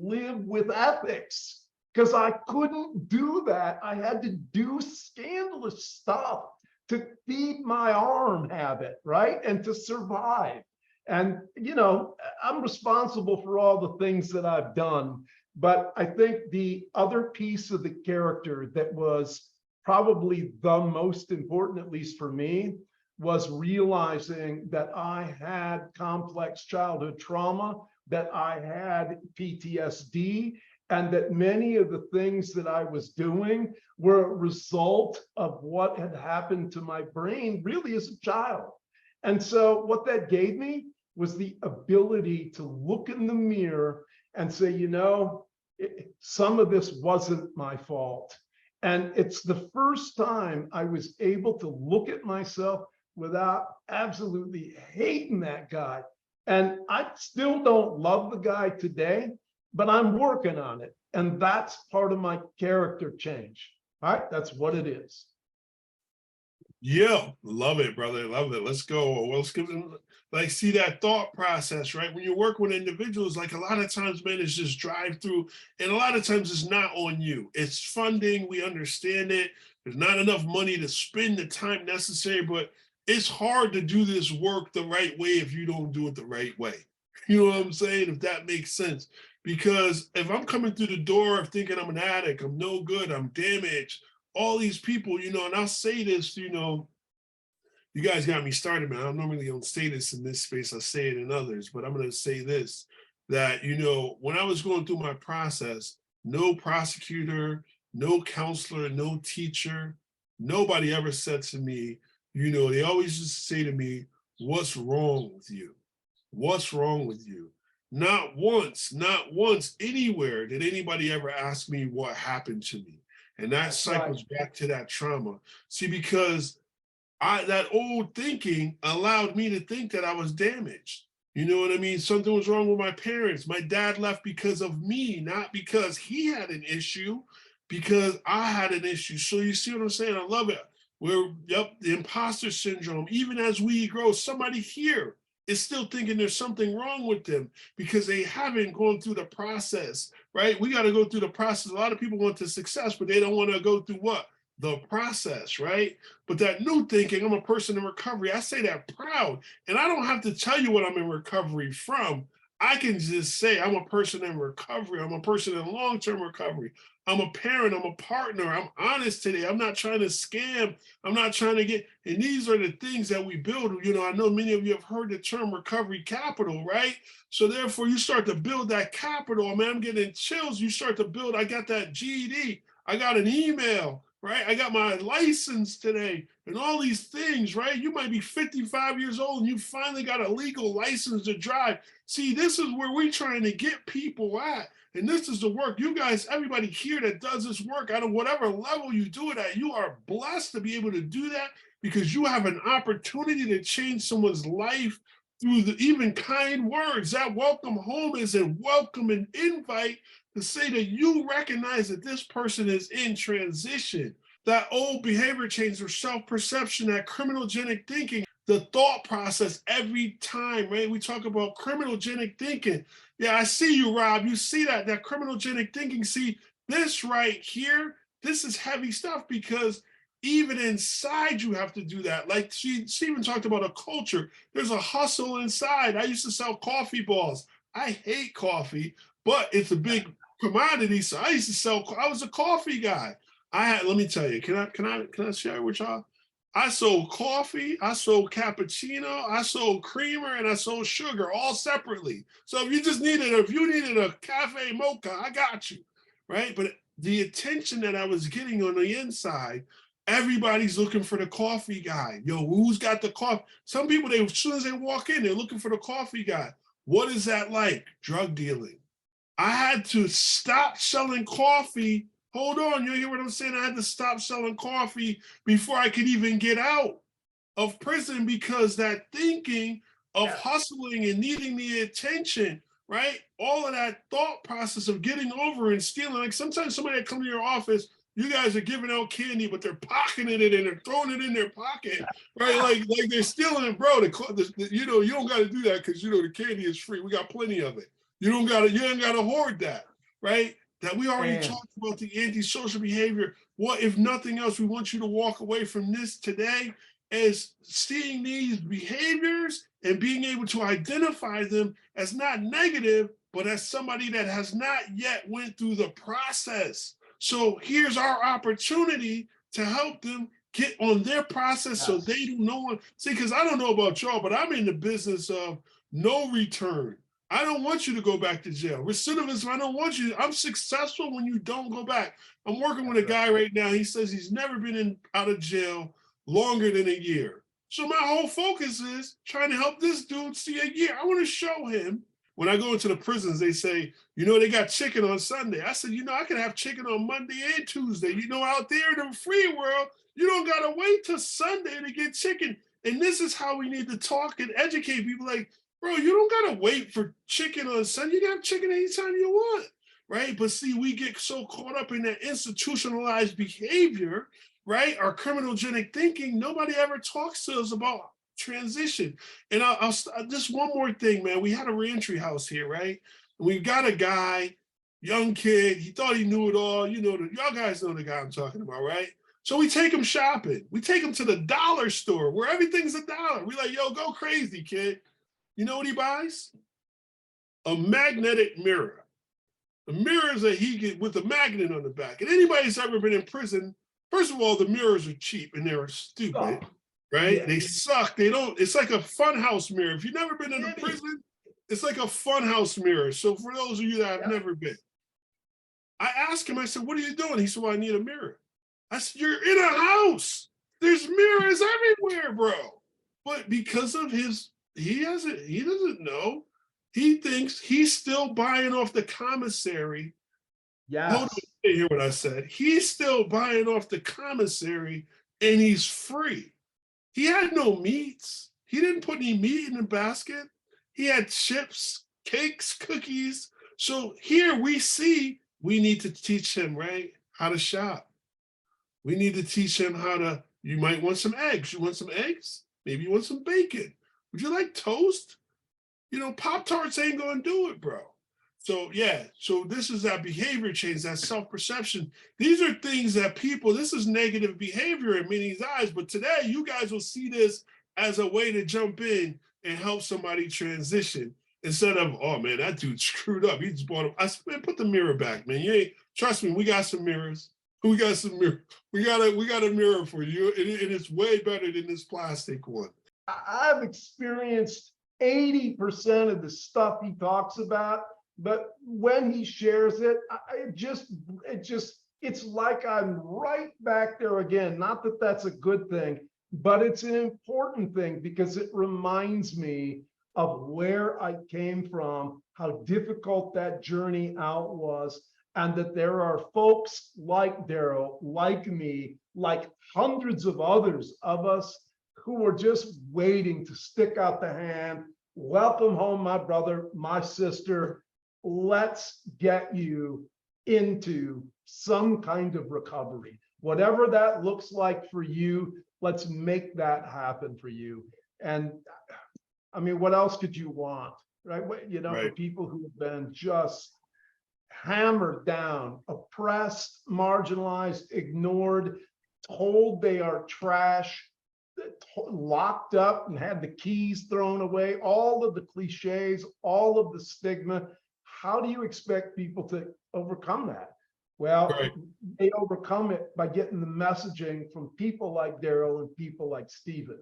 Speaker 1: live with ethics because I couldn't do that. I had to do scandalous stuff to feed my arm habit, right? And to survive. And, I'm responsible for all the things that I've done. But I think the other piece of the character that was probably the most important, at least for me, was realizing that I had complex childhood trauma, that I had PTSD, and that many of the things that I was doing were a result of what had happened to my brain really as a child. And so what that gave me was the ability to look in the mirror and say, some of this wasn't my fault. And it's the first time I was able to look at myself without absolutely hating that guy. And I still don't love the guy today, but I'm working on it. And that's part of my character change. All right, that's what it is.
Speaker 2: Yeah, love it, brother. Love it. Let's go. Well, let's give them, like, see that thought process, right? When you work with individuals, like a lot of times, man, it's just drive through. And a lot of times it's not on you. It's funding. We understand it. There's not enough money to spend the time necessary, but it's hard to do this work the right way if you don't do it the right way. You know what I'm saying? If that makes sense. Because if I'm coming through the door thinking I'm an addict, I'm no good, I'm damaged, all these people, you know, and I'll say this, you know, you guys got me started, man. I normally don't say this in this space, I say it in others, but I'm going to say this, that, you know, when I was going through my process, no prosecutor, no counselor, no teacher, nobody ever said to me, you know, they always just say to me, what's wrong with you? What's wrong with you? Not once anywhere did anybody ever ask me what happened to me. And that cycles back to that trauma. See, because that old thinking allowed me to think that I was damaged. You know what I mean? Something was wrong with my parents. My dad left because of me, not because he had an issue, because I had an issue. So you see what I'm saying? I love it. Yep, the imposter syndrome. Even as we grow, somebody here is still thinking there's something wrong with them because they haven't gone through the process, right? We got to go through the process. A lot of people want to success, but they don't want to go through what? The process, right? But that new thinking, I'm a person in recovery, I say that proud. And I don't have to tell you what I'm in recovery from. I can just say I'm a person in recovery. I'm a person in long-term recovery. I'm a parent. I'm a partner. I'm honest today. I'm not trying to scam. I'm not trying to get, and these are the things that we build. You know, I know many of you have heard the term recovery capital, right? So therefore you start to build that capital. I mean, I'm getting chills. You start to build, I got that GED. I got an email, right? I got my license today and all these things, right? You might be 55 years old and you finally got a legal license to drive. See, this is where we're trying to get people at. And this is the work. You guys, everybody here that does this work, out of whatever level you do it at, you are blessed to be able to do that because you have an opportunity to change someone's life through the even kind words. That welcome home is a welcome and invite to say that you recognize that this person is in transition. That old behavior change or self-perception, that criminogenic thinking, the thought process every time, right? We talk about criminogenic thinking. Yeah, I see you, Rob. You see that criminogenic thinking. See, this right here, this is heavy stuff because even inside you have to do that. Like she even talked about a culture. There's a hustle inside. I used to sell coffee balls. I hate coffee, but it's a big commodity. So I used to sell, I was a coffee guy. Let me tell you, can I share with y'all? I sold coffee, I sold cappuccino, I sold creamer, and I sold sugar all separately. So if you needed a cafe mocha, I got you, right? But the attention that I was getting on the inside, everybody's looking for the coffee guy. Yo, who's got the coffee? Some people, as soon as they walk in, they're looking for the coffee guy. What is that like? Drug dealing. I had to stop selling coffee. Hold on, you hear what I'm saying? I had to stop selling coffee before I could even get out of prison because that thinking of hustling and needing the attention, right? All of that thought process of getting over and stealing. Like sometimes somebody that come to your office, you guys are giving out candy, but they're pocketing it and they're throwing it in their pocket, right? Like they're stealing it, bro. You know, you don't got to do that because you know the candy is free. We got plenty of it. You ain't got to hoard that, right? That we already talked about the antisocial behavior. What if nothing else, we want you to walk away from this today as seeing these behaviors and being able to identify them as not negative, but as somebody that has not yet went through the process. So here's our opportunity to help them get on their process so they don't know. See, because I don't know about y'all, but I'm in the business of no return. I don't want you to go back to jail. Recidivism, I don't want you. I'm successful when you don't go back. I'm working with a guy right now. He says he's never been out of jail longer than a year. So my whole focus is trying to help this dude see a year. I want to show him. When I go into the prisons, they say, you know, they got chicken on Sunday. I said, you know, I can have chicken on Monday and Tuesday. You know, out there in the free world, you don't got to wait till Sunday to get chicken. And this is how we need to talk and educate people like, bro, you don't gotta wait for chicken on Sunday. You can have chicken anytime you want. right? But see, we get so caught up in that institutionalized behavior, right? Our criminogenic thinking, nobody ever talks to us about transition. And I'll just one more thing, man. We had a reentry house here, right? We've got a guy, young kid, he thought he knew it all. You know, y'all guys know the guy I'm talking about, right? So we take him shopping. We take him to the dollar store where everything's $1. We like, yo, go crazy, kid. You know what he buys? A magnetic mirror. The mirrors that he get with a magnet on the back. And anybody who's ever been in prison, first of all, the mirrors are cheap and they're stupid, right? Yeah. They suck. They don't, it's like a funhouse mirror. If you've never been in a prison, it's like a funhouse mirror. So for those of you that have never been, I asked him, I said, what are you doing? He said, well, I need a mirror. I said, you're in a house. There's mirrors everywhere, bro. But because of his, he doesn't know. He thinks he's still buying off the commissary. Yeah. Hold on, hear what I said. He's still buying off the commissary and he's free. He had no meats. He didn't put any meat in the basket. He had chips, cakes, cookies. So here we see we need to teach him, right, how to shop. We need to teach him how to, you might want some eggs. You want some eggs? Maybe you want some bacon. Would you like toast? You know, Pop-Tarts ain't gonna do it, bro. So yeah, so this is that behavior change, that self-perception. These are things that people, this is negative behavior in many eyes, but today you guys will see this as a way to jump in and help somebody transition instead of, oh man, that dude screwed up. He just bought him. I said, man, put the mirror back, man. You ain't, trust me, we got some mirrors. We got some mirror. We got a mirror for you, and it's way better than this plastic one.
Speaker 1: I've experienced 80% of the stuff he talks about, but when he shares it, it's like I'm right back there again. Not that that's a good thing, but it's an important thing because it reminds me of where I came from, how difficult that journey out was, and that there are folks like Daryl, like me, like hundreds of others of us who are just waiting to stick out the hand. Welcome home, my brother, my sister. Let's get you into some kind of recovery. Whatever that looks like for you, let's make that happen for you. And I mean, what else could you want, right? You know, right. For people who have been just hammered down, oppressed, marginalized, ignored, told they are trash, locked up and had the keys thrown away, all of the cliches, all of the stigma. How do you expect people to overcome that? Well, right. They overcome it by getting the messaging from people like Daryl and people like Stephen.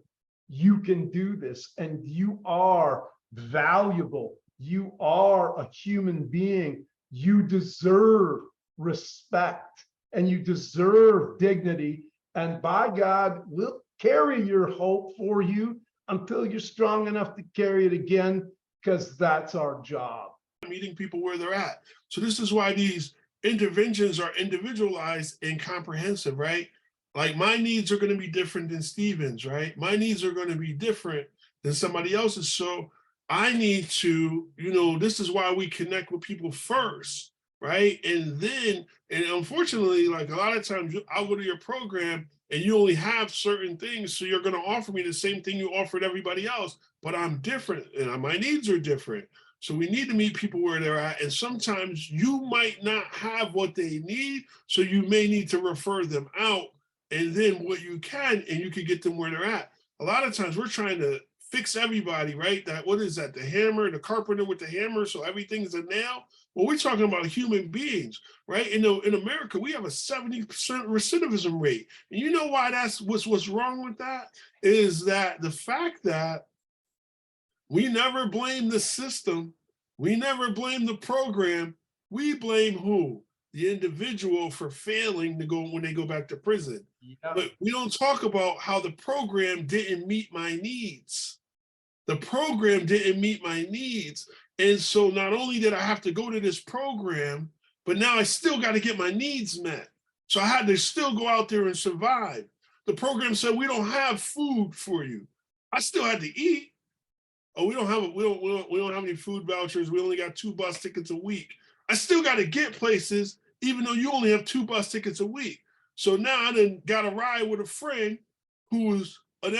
Speaker 1: You can do this, and you are valuable. You are a human being. You deserve respect, and you deserve dignity. And by God, we'll carry your hope for you until you're strong enough to carry it again, because that's our job.
Speaker 2: Meeting people where they're at. So this is why these interventions are individualized and comprehensive, right? Like my needs are going to be different than Stephen's, right? My needs are going to be different than somebody else's. So I need to, you know, this is why we connect with people first, right? And then, and unfortunately, like a lot of times I'll go to your program and you only have certain things. So you're going to offer me the same thing you offered everybody else, but I'm different and my needs are different. So we need to meet people where they're at. And sometimes you might not have what they need. So you may need to refer them out, and then what you can, and you can get them where they're at. A lot of times we're trying to fix everybody, right? That, what is that? The hammer, the carpenter with the hammer. So everything's a nail. Well, we're talking about human beings, right? In America, we have a 70% recidivism rate. And you know why that's what's wrong with that? Is that the fact that we never blame the system. We never blame the program. We blame who? The individual for failing to go when they go back to prison. Yeah. But we don't talk about how the program didn't meet my needs. The program didn't meet my needs. And so not only did I have to go to this program, but now I still got to get my needs met. So I had to still go out there and survive. The program said, we don't have food for you. I still had to eat. Oh, we don't have any food vouchers. We only got 2 bus tickets a week. I still got to get places, even though you only have 2 bus tickets a week. So now I done got a ride with a friend who was an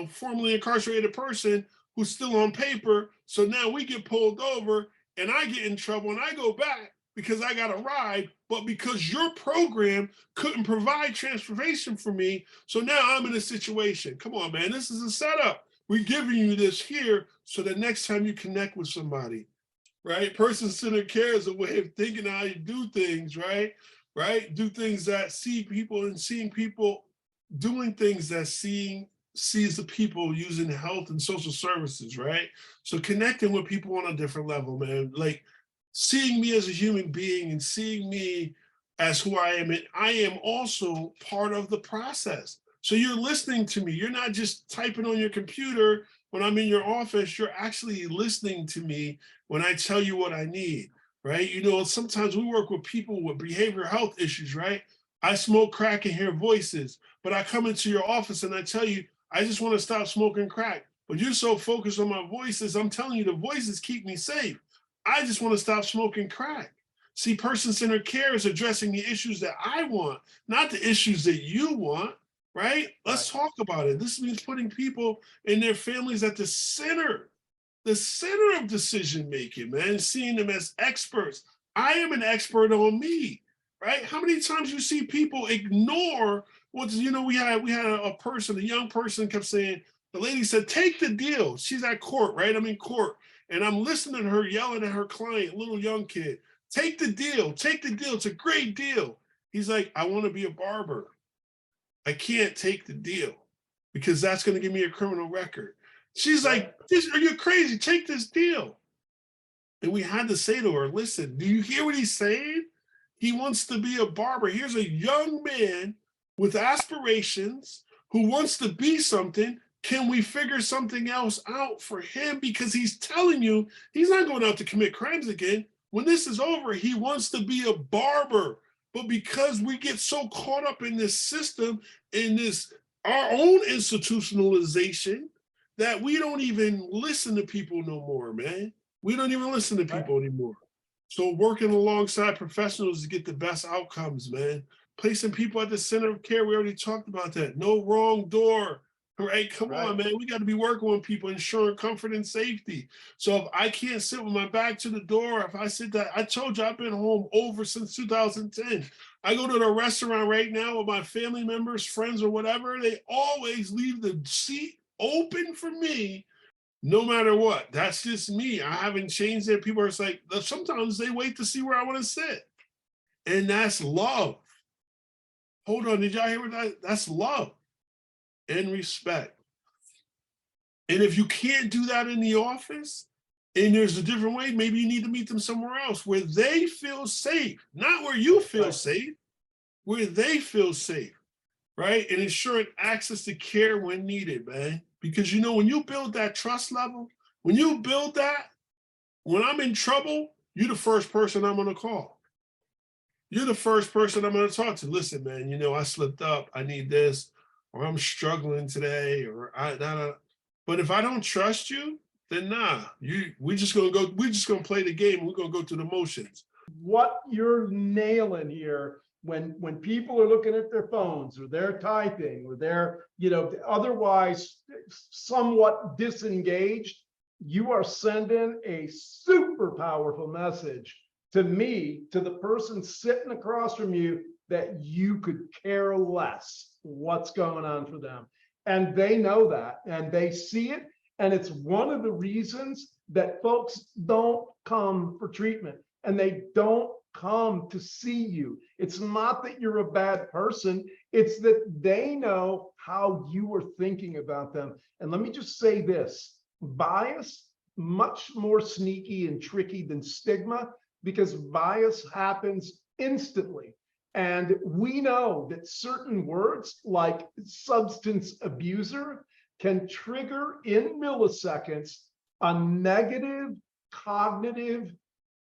Speaker 2: formerly incarcerated person who's still on paper. So now we get pulled over and I get in trouble and I go back because I got a ride, but because your program couldn't provide transportation for me. So now I'm in a situation. Come on, man, this is a setup. We're giving you this here so that next time you connect with somebody, right? Person-centered care is a way of thinking how you do things, right? Right? Do things that see people and seeing people doing things that sees the people using health and social services, right? So connecting with people on a different level, man. Like seeing me as a human being and seeing me as who I am. And I am also part of the process. So you're listening to me. You're not just typing on your computer when I'm in your office. You're actually listening to me when I tell you what I need, right? You know, sometimes we work with people with behavioral health issues, right? I smoke crack and hear voices, but I come into your office and I tell you, I just want to stop smoking crack. But you're so focused on my voices. I'm telling you, the voices keep me safe. I just want to stop smoking crack. See, person-centered care is addressing the issues that I want, not the issues that you want, right? Let's talk about it. This means putting people and their families at the center of decision-making, man, seeing them as experts. I am an expert on me, right? How many times you see people ignore what's, you know, we had a person, a young person kept saying, the lady said, take the deal. She's at court, right? I'm in court and I'm listening to her yelling at her client, little young kid, take the deal, take the deal. It's a great deal. He's like, I want to be a barber. I can't take the deal because that's going to give me a criminal record. She's like, are you crazy? Take this deal. And we had to say to her, listen, do you hear what he's saying? He wants to be a barber. Here's a young man with aspirations who wants to be something. Can we figure something else out for him? Because he's telling you he's not going out to commit crimes again. When this is over, he wants to be a barber. But because we get so caught up in this system, in this our own institutionalization, that we don't even listen to people no more, man. We don't even listen to people anymore. So working alongside professionals to get the best outcomes, man. Placing people at the center of care, we already talked about that. No wrong door, right? Come on, man. We got to be working with people, ensuring comfort and safety. So if I can't sit with my back to the door, if I sit that, I told you I've been home over since 2010. I go to the restaurant right now with my family members, friends, or whatever. They always leave the seat open for me no matter what. That's just me. I haven't changed it. People are like, sometimes they wait to see where I want to sit. And that's love. Hold on, did y'all hear that? That's love and respect. And if you can't do that in the office, and there's a different way, maybe you need to meet them somewhere else where they feel safe, not where you feel safe, where they feel safe, right? And ensuring access to care when needed, man. Because you know, when you build that trust level, when you build that, when I'm in trouble, you're the first person I'm gonna call. You're the first person I'm gonna talk to. Listen, man, you know, I slipped up, I need this, or I'm struggling today, or but if I don't trust you, then nah, we're just gonna play the game, we're gonna go through the motions.
Speaker 1: What you're nailing here, when people are looking at their phones or they're typing or they're, you know, otherwise somewhat disengaged, you are sending a super powerful message to me, to the person sitting across from you, that you could care less what's going on for them. And they know that and they see it. And it's one of the reasons that folks don't come for treatment and they don't come to see you. It's not that you're a bad person. It's that they know how you are thinking about them. And let me just say this, bias, much more sneaky and tricky than stigma, because bias happens instantly. And we know that certain words like substance abuser can trigger in milliseconds a negative cognitive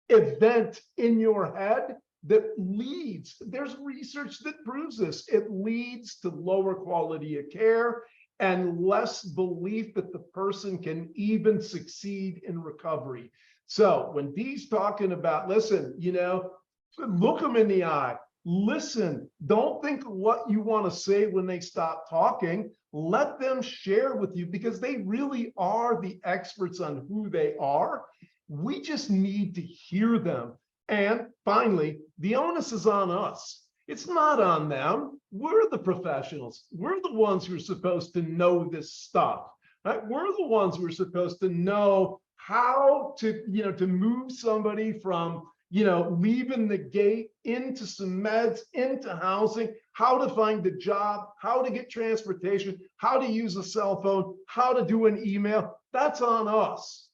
Speaker 1: event in your head that leads, there's research that proves this, it leads to lower quality of care and less belief that the person can even succeed in recovery. So when Dee's talking about, listen, you know, look them in the eye, listen, don't think of what you want to say when they stop talking. Let them share with you because they really are the experts on who they are. We just need to hear them. And finally, the onus is on us. It's not on them. We're the professionals. We're the ones who are supposed to know this stuff, right? We're the ones who are supposed to know how to, you know, to move somebody from, you know, leaving the gate into some meds, into housing, how to find a job, how to get transportation, how to use a cell phone, how to do an email. That's on us.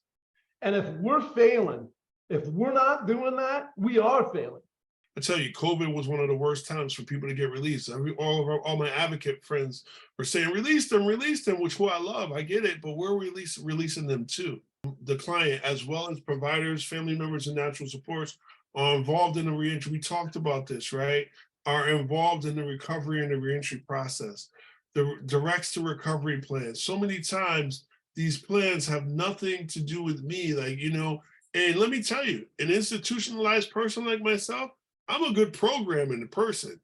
Speaker 1: And if we're failing, if we're not doing that, we are failing.
Speaker 2: I tell you, COVID was one of the worst times for people to get released. All my advocate friends were saying, release them, which I love. I get it, but we're releasing them too. The client, as well as providers, family members, and natural supports, are involved in the reentry. We talked about this, right? Are involved in the recovery and the reentry process. The directs to recovery plans. So many times, these plans have nothing to do with me, like, you know. And let me tell you, an institutionalized person like myself, I'm a good programming person.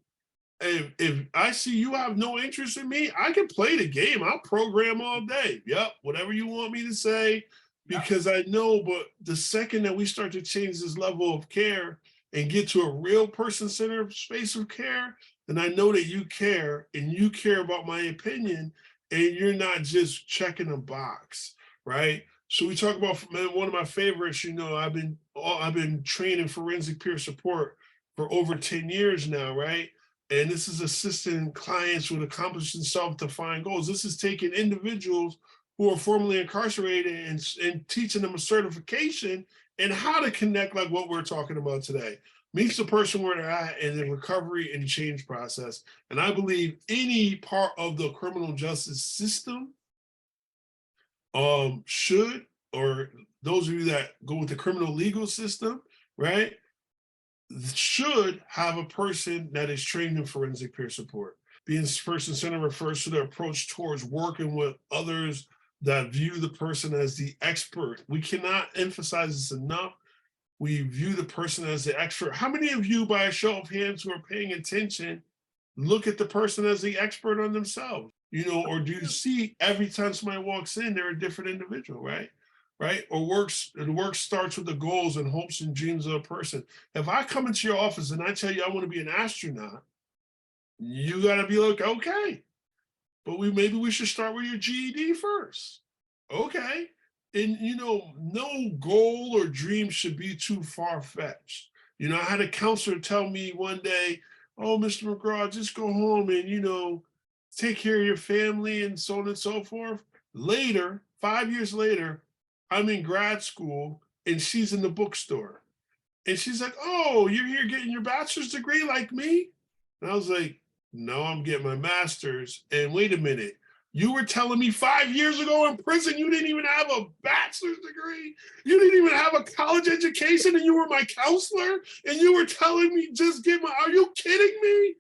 Speaker 2: If I see you have no interest in me, I can play the game. I'll program all day. Yep, whatever you want me to say, because I know, but the second that we start to change this level of care and get to a real person-centered space of care, then I know that you care and you care about my opinion and you're not just checking a box, right? So we talk about, one of my favorites, you know, I've been training forensic peer support for over 10 years now, right? And this is assisting clients with accomplishing self-defined goals. This is taking individuals who are formerly incarcerated and teaching them a certification and how to connect, like what we're talking about today. Meets the person where they're at in the recovery and change process. And I believe any part of the criminal justice system should, or those of you that go with the criminal legal system, right, should have a person that is trained in forensic peer support. Being person-centered refers to the approach towards working with others that view the person as the expert. We cannot emphasize this enough. We view the person as the expert. How many of you, by a show of hands who are paying attention, look at the person as the expert on themselves? You know, or do you see every time somebody walks in, they're a different individual, right? Right? Or the work starts with the goals and hopes and dreams of a person. If I come into your office and I tell you I want to be an astronaut, you got to be like, okay, but maybe we should start with your GED first. Okay. And, you know, no goal or dream should be too far-fetched. You know, I had a counselor tell me one day, oh, Mr. McGraw, just go home and, you know, take care of your family and so on and so forth. Later, 5 years later, I'm in grad school and she's in the bookstore. And she's like, oh, you're here getting your bachelor's degree like me? And I was like, no, I'm getting my master's. And wait a minute, you were telling me 5 years ago in prison, you didn't even have a bachelor's degree. You didn't even have a college education and you were my counselor. And you were telling me are you kidding me?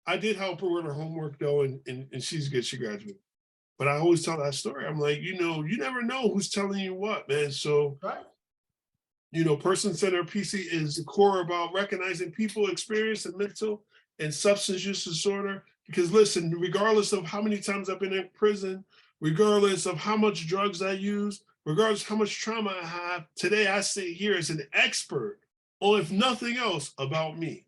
Speaker 2: I did help her with her homework though. And she's good, she graduated. But I always tell that story. I'm like, you know, you never know who's telling you what, man. So,
Speaker 1: Right.
Speaker 2: You know, person-centered PC is the core about recognizing people experience and mental and substance use disorder. Because listen, regardless of how many times I've been in prison, regardless of how much drugs I use, regardless of how much trauma I have, today I sit here as an expert, or if nothing else, about me.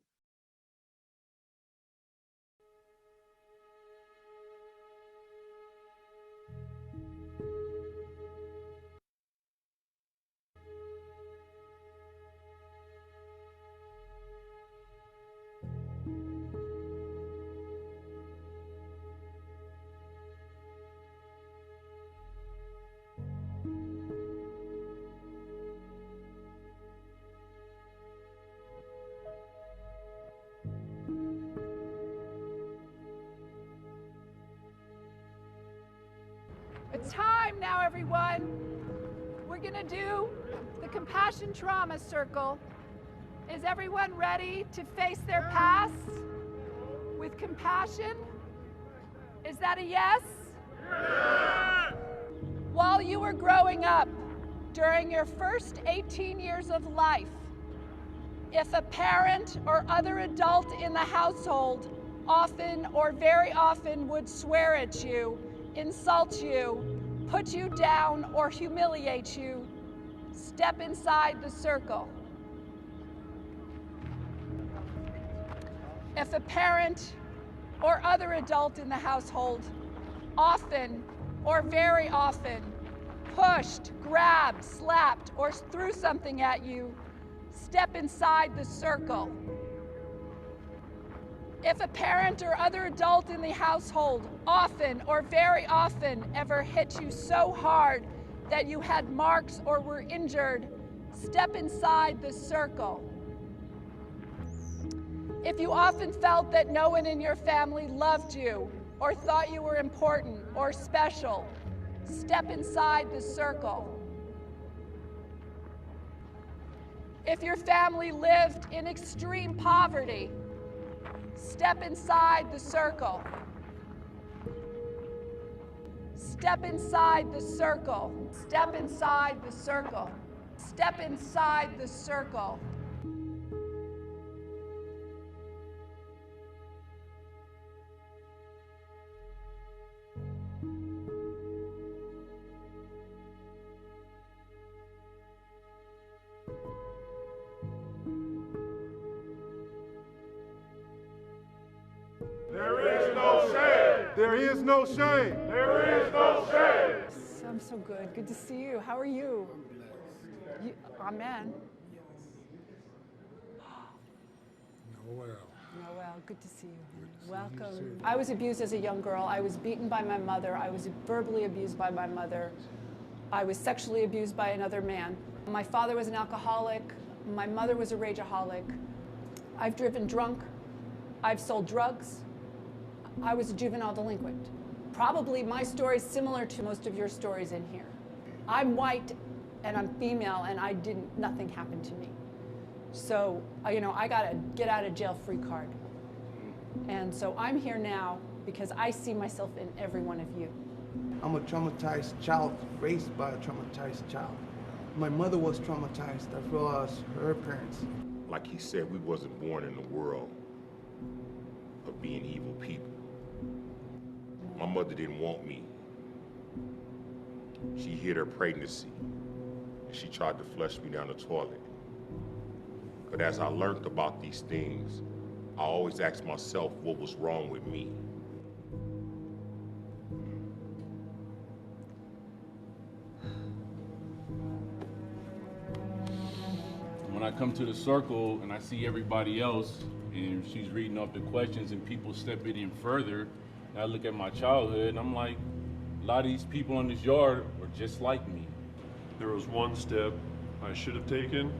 Speaker 4: It's time now, everyone. We're gonna do the compassion trauma circle. Is everyone ready to face their past with compassion? Is that a yes? Yeah. While you were growing up, during your first 18 years of life, if a parent or other adult in the household often or very often would swear at you, insult you, put you down, or humiliate you, step inside the circle. If a parent or other adult in the household often or very often pushed, grabbed, slapped, or threw something at you, step inside the circle. If a parent or other adult in the household often or very often ever hit you so hard that you had marks or were injured, step inside the circle. If you often felt that no one in your family loved you or thought you were important or special, step inside the circle. If your family lived in extreme poverty, step inside the circle. Step inside the circle. Step inside the circle. Step inside the circle.
Speaker 5: There is no shame. There is no shame. There is no shame.
Speaker 4: I'm so good. Good to see you. How are you? Amen. Noel, good to see you. Welcome. I was abused as a young girl. I was beaten by my mother. I was verbally abused by my mother. I was sexually abused by another man. My father was an alcoholic. My mother was a rageaholic. I've driven drunk. I've sold drugs. I was a juvenile delinquent. Probably my story is similar to most of your stories in here. I'm white and I'm female and nothing happened to me. So, I got a get out of jail free card. And so I'm here now because I see myself in every one of you.
Speaker 6: I'm a traumatized child, raised by a traumatized child. My mother was traumatized as well as her parents.
Speaker 7: Like he said, we wasn't born in the world of being evil people. My mother didn't want me. She hid her pregnancy, and she tried to flush me down the toilet. But as I learned about these things, I always asked myself what was wrong with me.
Speaker 8: When I come to the circle and I see everybody else and she's reading off the questions and people stepping in further, and I look at my childhood and I'm like, a lot of these people in this yard are just like me.
Speaker 5: There was one step I should have taken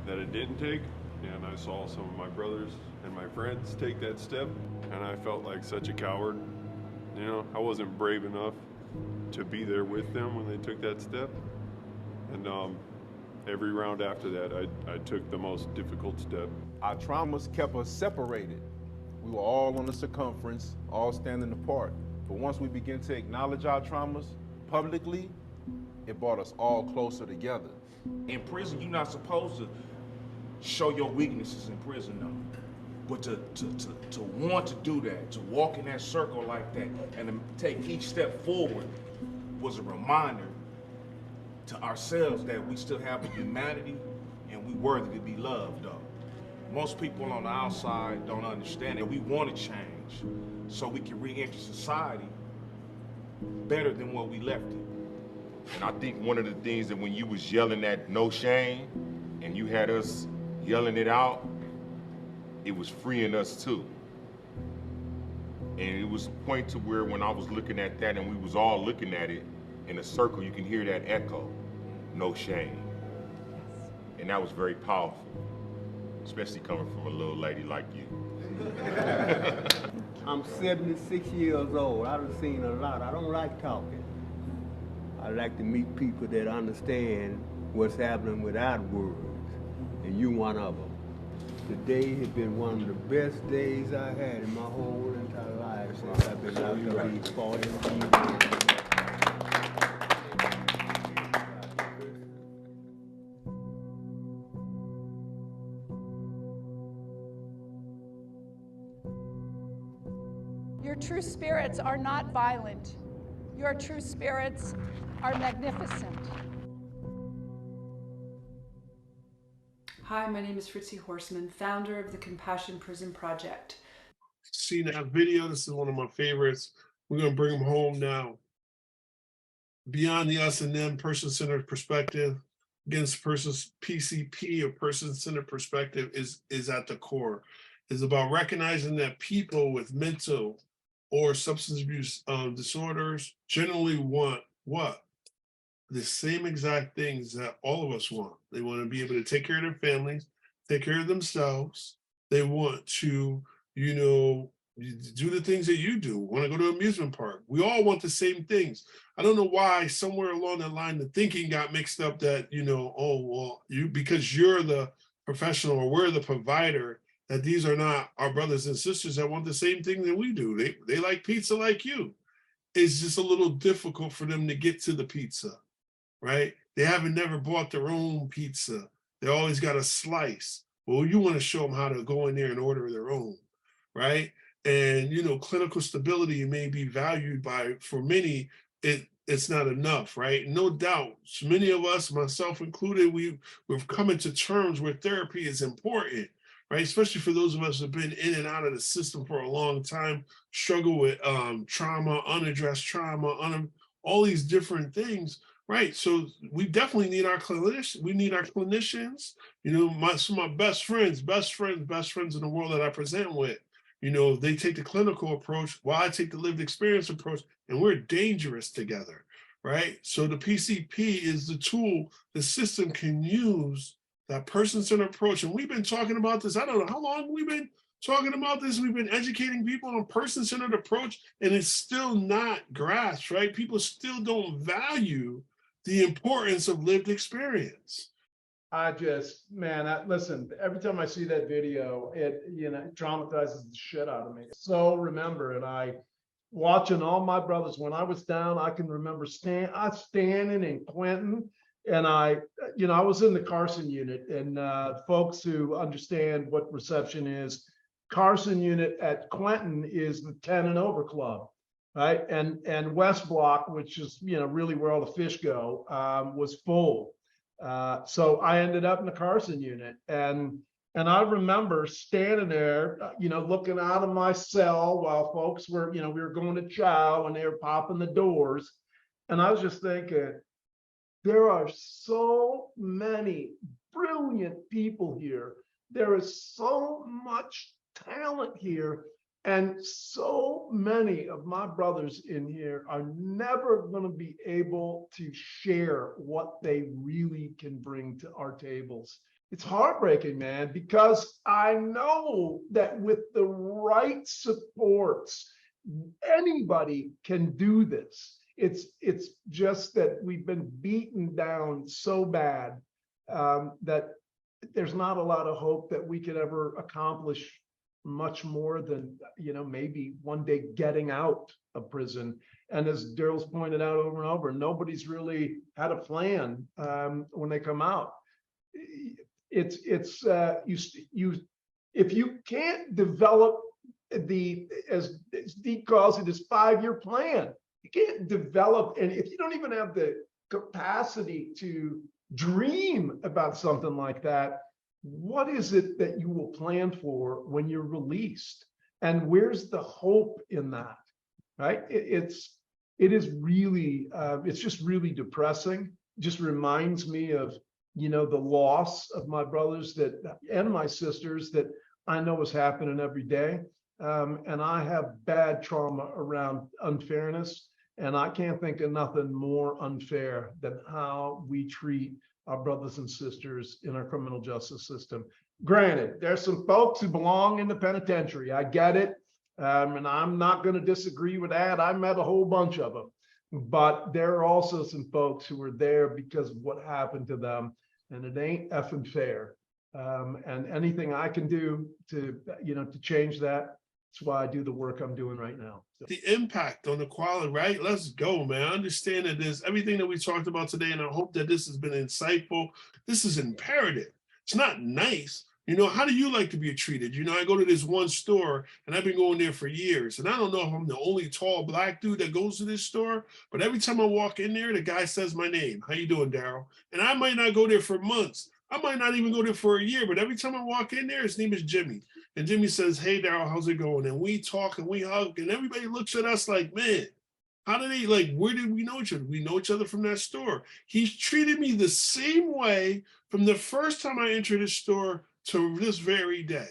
Speaker 5: that I didn't take, and I saw some of my brothers and my friends take that step, and I felt like such a coward. I wasn't brave enough to be there with them when they took that step. And every round after that, I took the most difficult step.
Speaker 9: Our traumas kept us separated. We were all on the circumference, all standing apart. But once we began to acknowledge our traumas publicly, it brought us all closer together.
Speaker 10: In prison, you're not supposed to show your weaknesses in prison, though. But to want to do that, to walk in that circle like that, and to take each step forward was a reminder to ourselves that we still have a humanity and we worthy to be loved, though. Most people on the outside don't understand that we want to change so we can re-enter society better than what we left it.
Speaker 7: And I think one of the things that when you was yelling that no shame and you had us yelling it out, it was freeing us too. And it was a point to where when I was looking at that and we was all looking at it in a circle, you can hear that echo, no shame. And that was very powerful, especially coming from a little lady like you.
Speaker 11: I'm 76 years old. I've seen a lot. I don't like talking. I like to meet people that understand what's happening without words, and you one of them. Today has been one of the best days I had in my whole entire life since I've been out of these 40 years.
Speaker 4: Your true spirits are not violent. Your true spirits are magnificent.
Speaker 12: Hi, my name is Fritzi Horseman, founder of the Compassion Prison Project.
Speaker 2: Seen that video. This is one of my favorites. We're going to bring them home now. Beyond the us and them person-centered perspective against person's PCP or person-centered perspective is at the core. It's about recognizing that people with mental or substance abuse disorders generally want what? The same exact things that all of us want. They want to be able to take care of their families, take care of themselves. They want to, you know, do the things that you do, want to go to an amusement park. We all want the same things. I don't know why somewhere along the line, the thinking got mixed up that, you know, oh, well, because you're the professional or we're the provider, that these are not our brothers and sisters that want the same thing that we do. They like pizza like you. It's just a little difficult for them to get to the pizza, right? They haven't never bought their own pizza. They always got a slice. Well, you want to show them how to go in there and order their own, right? And, you know, clinical stability may be valued for many, it's not enough, right? No doubt, so many of us, myself included, we've come into terms where therapy is important, right? Especially for those of us who have been in and out of the system for a long time, struggle with trauma, unaddressed trauma, all these different things, right? So we definitely need our clinicians. We need our clinicians. You know, some of my best friends in the world that I present with, you know, they take the clinical approach while I take the lived experience approach, and we're dangerous together, right? So the PCP is the tool the system can use, that person-centered approach. And we've been talking about this, I don't know how long we've been talking about this. We've been educating people on person-centered approach, and it's still not grasped, right? People still don't value the importance of lived experience.
Speaker 1: Listen, every time I see that video, it, you know, traumatizes the shit out of me. So remember, and watching all my brothers, when I was down, I can remember standing in Clinton, and I was in the Carson unit, and folks who understand what reception is, Carson unit at Clinton is the 10 and over club, right? And West Block, which is, you know, really where all the fish go, was full. So I ended up in the Carson unit, and I remember standing there, you know, looking out of my cell while folks were, you know, we were going to chow and they were popping the doors. And I was just thinking, there are so many brilliant people here. There is so much talent here. And so many of my brothers in here are never going to be able to share what they really can bring to our tables. It's heartbreaking, man, because I know that with the right supports, anybody can do this. It's just that we've been beaten down so bad that there's not a lot of hope that we could ever accomplish much more than, you know, maybe one day getting out of prison. And as Daryl's pointed out over and over, nobody's really had a plan when they come out. If you can't develop as Steve calls it, this 5-year plan, you can't develop, and if you don't even have the capacity to dream about something like that, what is it that you will plan for when you're released? And where's the hope in that, right? It is really, it's just really depressing. It just reminds me of, you know, the loss of my brothers and my sisters that I know is happening every day. And I have bad trauma around unfairness, and I can't think of nothing more unfair than how we treat our brothers and sisters in our criminal justice system. Granted, there's some folks who belong in the penitentiary. I get it. And I'm not going to disagree with that. I met a whole bunch of them. But there are also some folks who are there because of what happened to them. And it ain't effing fair. And anything I can do to, you know, to change that, that's why I do the work I'm doing right now.
Speaker 2: The impact on the quality, right? Let's go, man. I understand that there's everything that we talked about today, and I hope that this has been insightful. This is imperative. It's not nice, You know, how do you like to be treated? You know, I go to this one store and I've been going there for years. And I don't know if I'm the only tall Black dude that goes to this store, but every time I walk in there, the guy says my name. How you doing, Daryl? And I might not go there for months. I might not even go there for a year, but every time I walk in there, his name is Jimmy. And Jimmy says, hey, Daryl, how's it going? And we talk and we hug and everybody looks at us like, man, how did they, like, where did we know each other? We know each other from that store. He's treated me the same way from the first time I entered his store to this very day,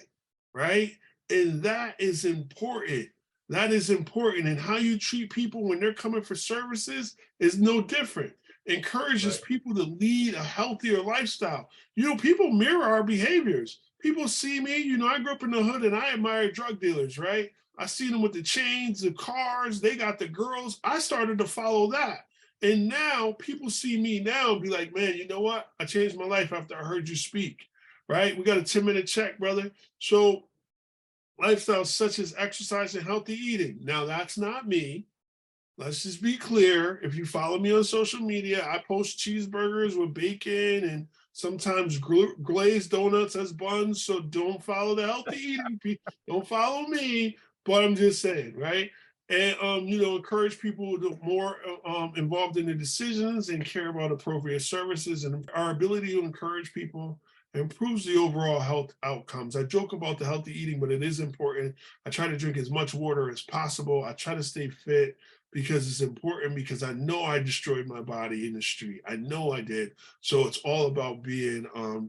Speaker 2: right? And that is important. That is important. And how you treat people when they're coming for services is no different. Encourages people to lead a healthier lifestyle. You know, people mirror our behaviors. People see me, you know, I grew up in the hood and I admire drug dealers, right? I see them with the chains, the cars, they got the girls. I started to follow that. And now people see me now and be like, man, you know what? I changed my life after I heard you speak, right? We got a 10-minute check, brother. So lifestyles such as exercise and healthy eating. Now that's not me. Let's just be clear. If you follow me on social media, I post cheeseburgers with bacon and sometimes glazed donuts as buns. So don't follow the healthy eating. Don't follow me. But I'm just saying, right? And, you know, encourage people to more involved in the decisions and care about appropriate services. And our ability to encourage people improves the overall health outcomes. I joke about the healthy eating, but it is important. I try to drink as much water as possible. I try to stay fit because it's important, because I know I destroyed my body in the street. I know I did. So it's all about being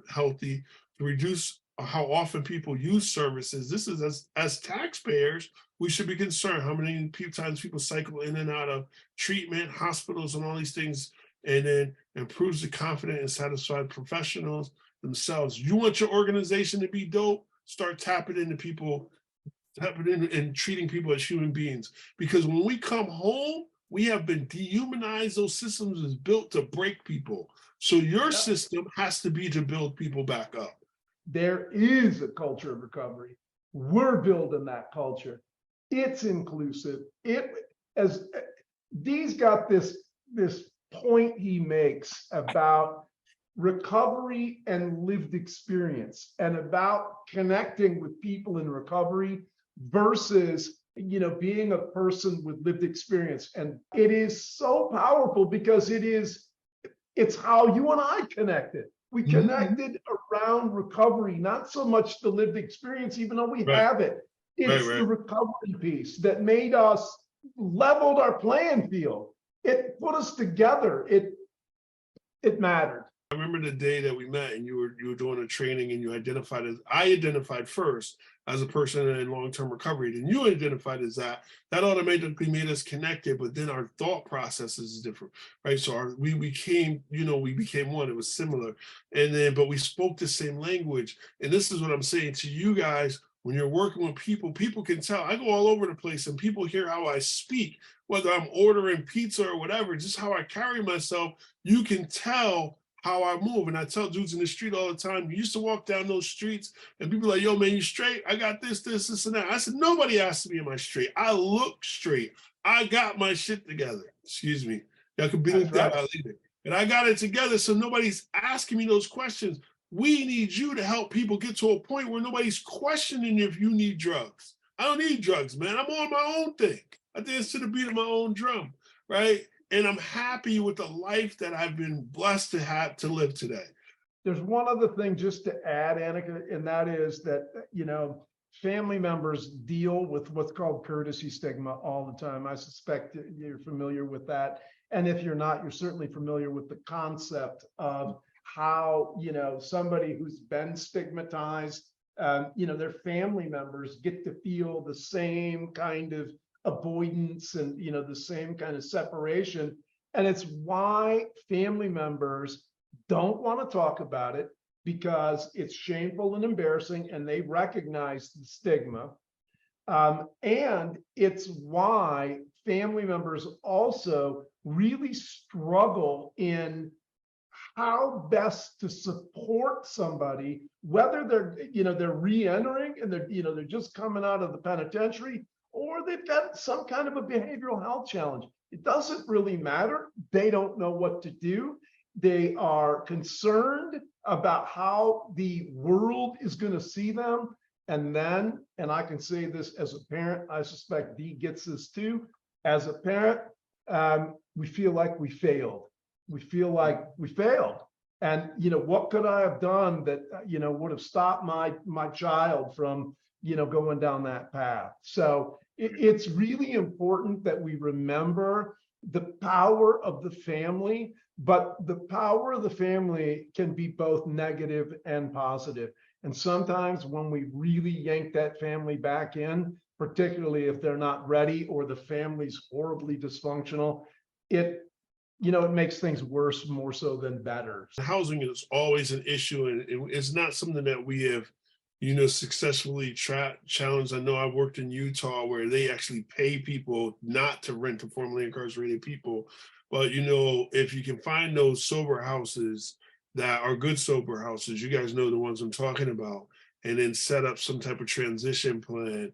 Speaker 2: healthy to reduce how often people use services. This is as taxpayers, we should be concerned how many times people cycle in and out of treatment, hospitals, and all these things, and then improves the confident and satisfied professionals themselves. You want your organization to be dope? Start tapping into people, tapping in and treating people as human beings. Because when we come home, we have been dehumanized. Those systems is built to break people. So your system has to be to build people back up.
Speaker 1: There is a culture of recovery. We're building that culture. It's inclusive. Dee's got this point he makes about recovery and lived experience, and about connecting with people in recovery versus, you know, being a person with lived experience. And it is so powerful because it's how you and I connected. We connected around recovery, not so much the lived experience, even though we have it. It's the recovery piece that made us, leveled our playing field. It put us together. It mattered.
Speaker 2: I remember the day that we met and you were doing a training and you identified as, I identified first as a person in long-term recovery, and you identified as that automatically made us connected, but then our thought process is different, right? So we became one. It was similar. And then, but we spoke the same language. And this is what I'm saying to you guys. When you're working with people, people can tell. I go all over the place and people hear how I speak, whether I'm ordering pizza or whatever, just how I carry myself. You can tell how I move. And I tell dudes in the street all the time, you used to walk down those streets and people are like, yo, man, you straight? I got this, and that. I said, nobody asked me, am I straight? I look straight. I got my shit together. Excuse me. Y'all could believe that later. And I got it together, so nobody's asking me those questions. We need you to help people get to a point where nobody's questioning if you need drugs. I don't need drugs, man. I'm on my own thing. I dance to the beat of my own drum, right? And I'm happy with the life that I've been blessed to have to live today.
Speaker 1: There's one other thing just to add, Annika, and that is that, you know, family members deal with what's called courtesy stigma all the time. I suspect you're familiar with that. And if you're not, you're certainly familiar with the concept of how, you know, somebody who's been stigmatized, you know, their family members get to feel the same kind of avoidance and, you know, the same kind of separation. And it's why family members don't want to talk about it, because it's shameful and embarrassing and they recognize the stigma. And it's why family members also really struggle in how best to support somebody, whether they're, you know, they're re-entering and they're, you know, they're just coming out of the penitentiary, or they've got some kind of a behavioral health challenge. It doesn't really matter. They don't know what to do. They are concerned about how the world is going to see them. And then, and I can say this as a parent, I suspect Dee gets this too. As a parent, we feel like we failed. We feel like we failed. And, you know, what could I have done that, you know, would have stopped my child from, you know, going down that path? So it's really important that we remember the power of the family, but the power of the family can be both negative and positive. And sometimes when we really yank that family back in, particularly if they're not ready or the family's horribly dysfunctional, it makes things worse more so than better.
Speaker 2: Housing is always an issue, and it's not something that we have, successfully challenged. I know I worked in Utah where they actually pay people not to rent to formerly incarcerated people. But, if you can find those sober houses that are good sober houses, you guys know the ones I'm talking about, and then set up some type of transition plan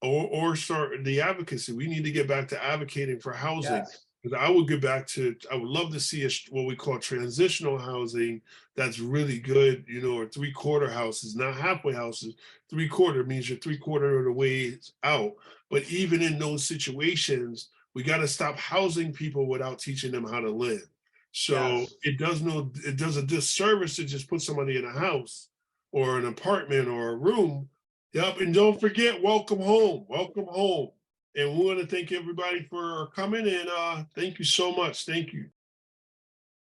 Speaker 2: or start the advocacy. We need to get back to advocating for housing.
Speaker 1: Yes.
Speaker 2: Because I would love to see what we call transitional housing that's really good, or 3/4 houses, not halfway houses. 3/4 means you're 3/4 of the way out. But even in those situations, we got to stop housing people without teaching them how to live. So
Speaker 1: Yes.
Speaker 2: it does a disservice to just put somebody in a house or an apartment or a room. Yep, and don't forget, welcome home. Welcome home. And we want to thank everybody for coming, and thank you so much. Thank you.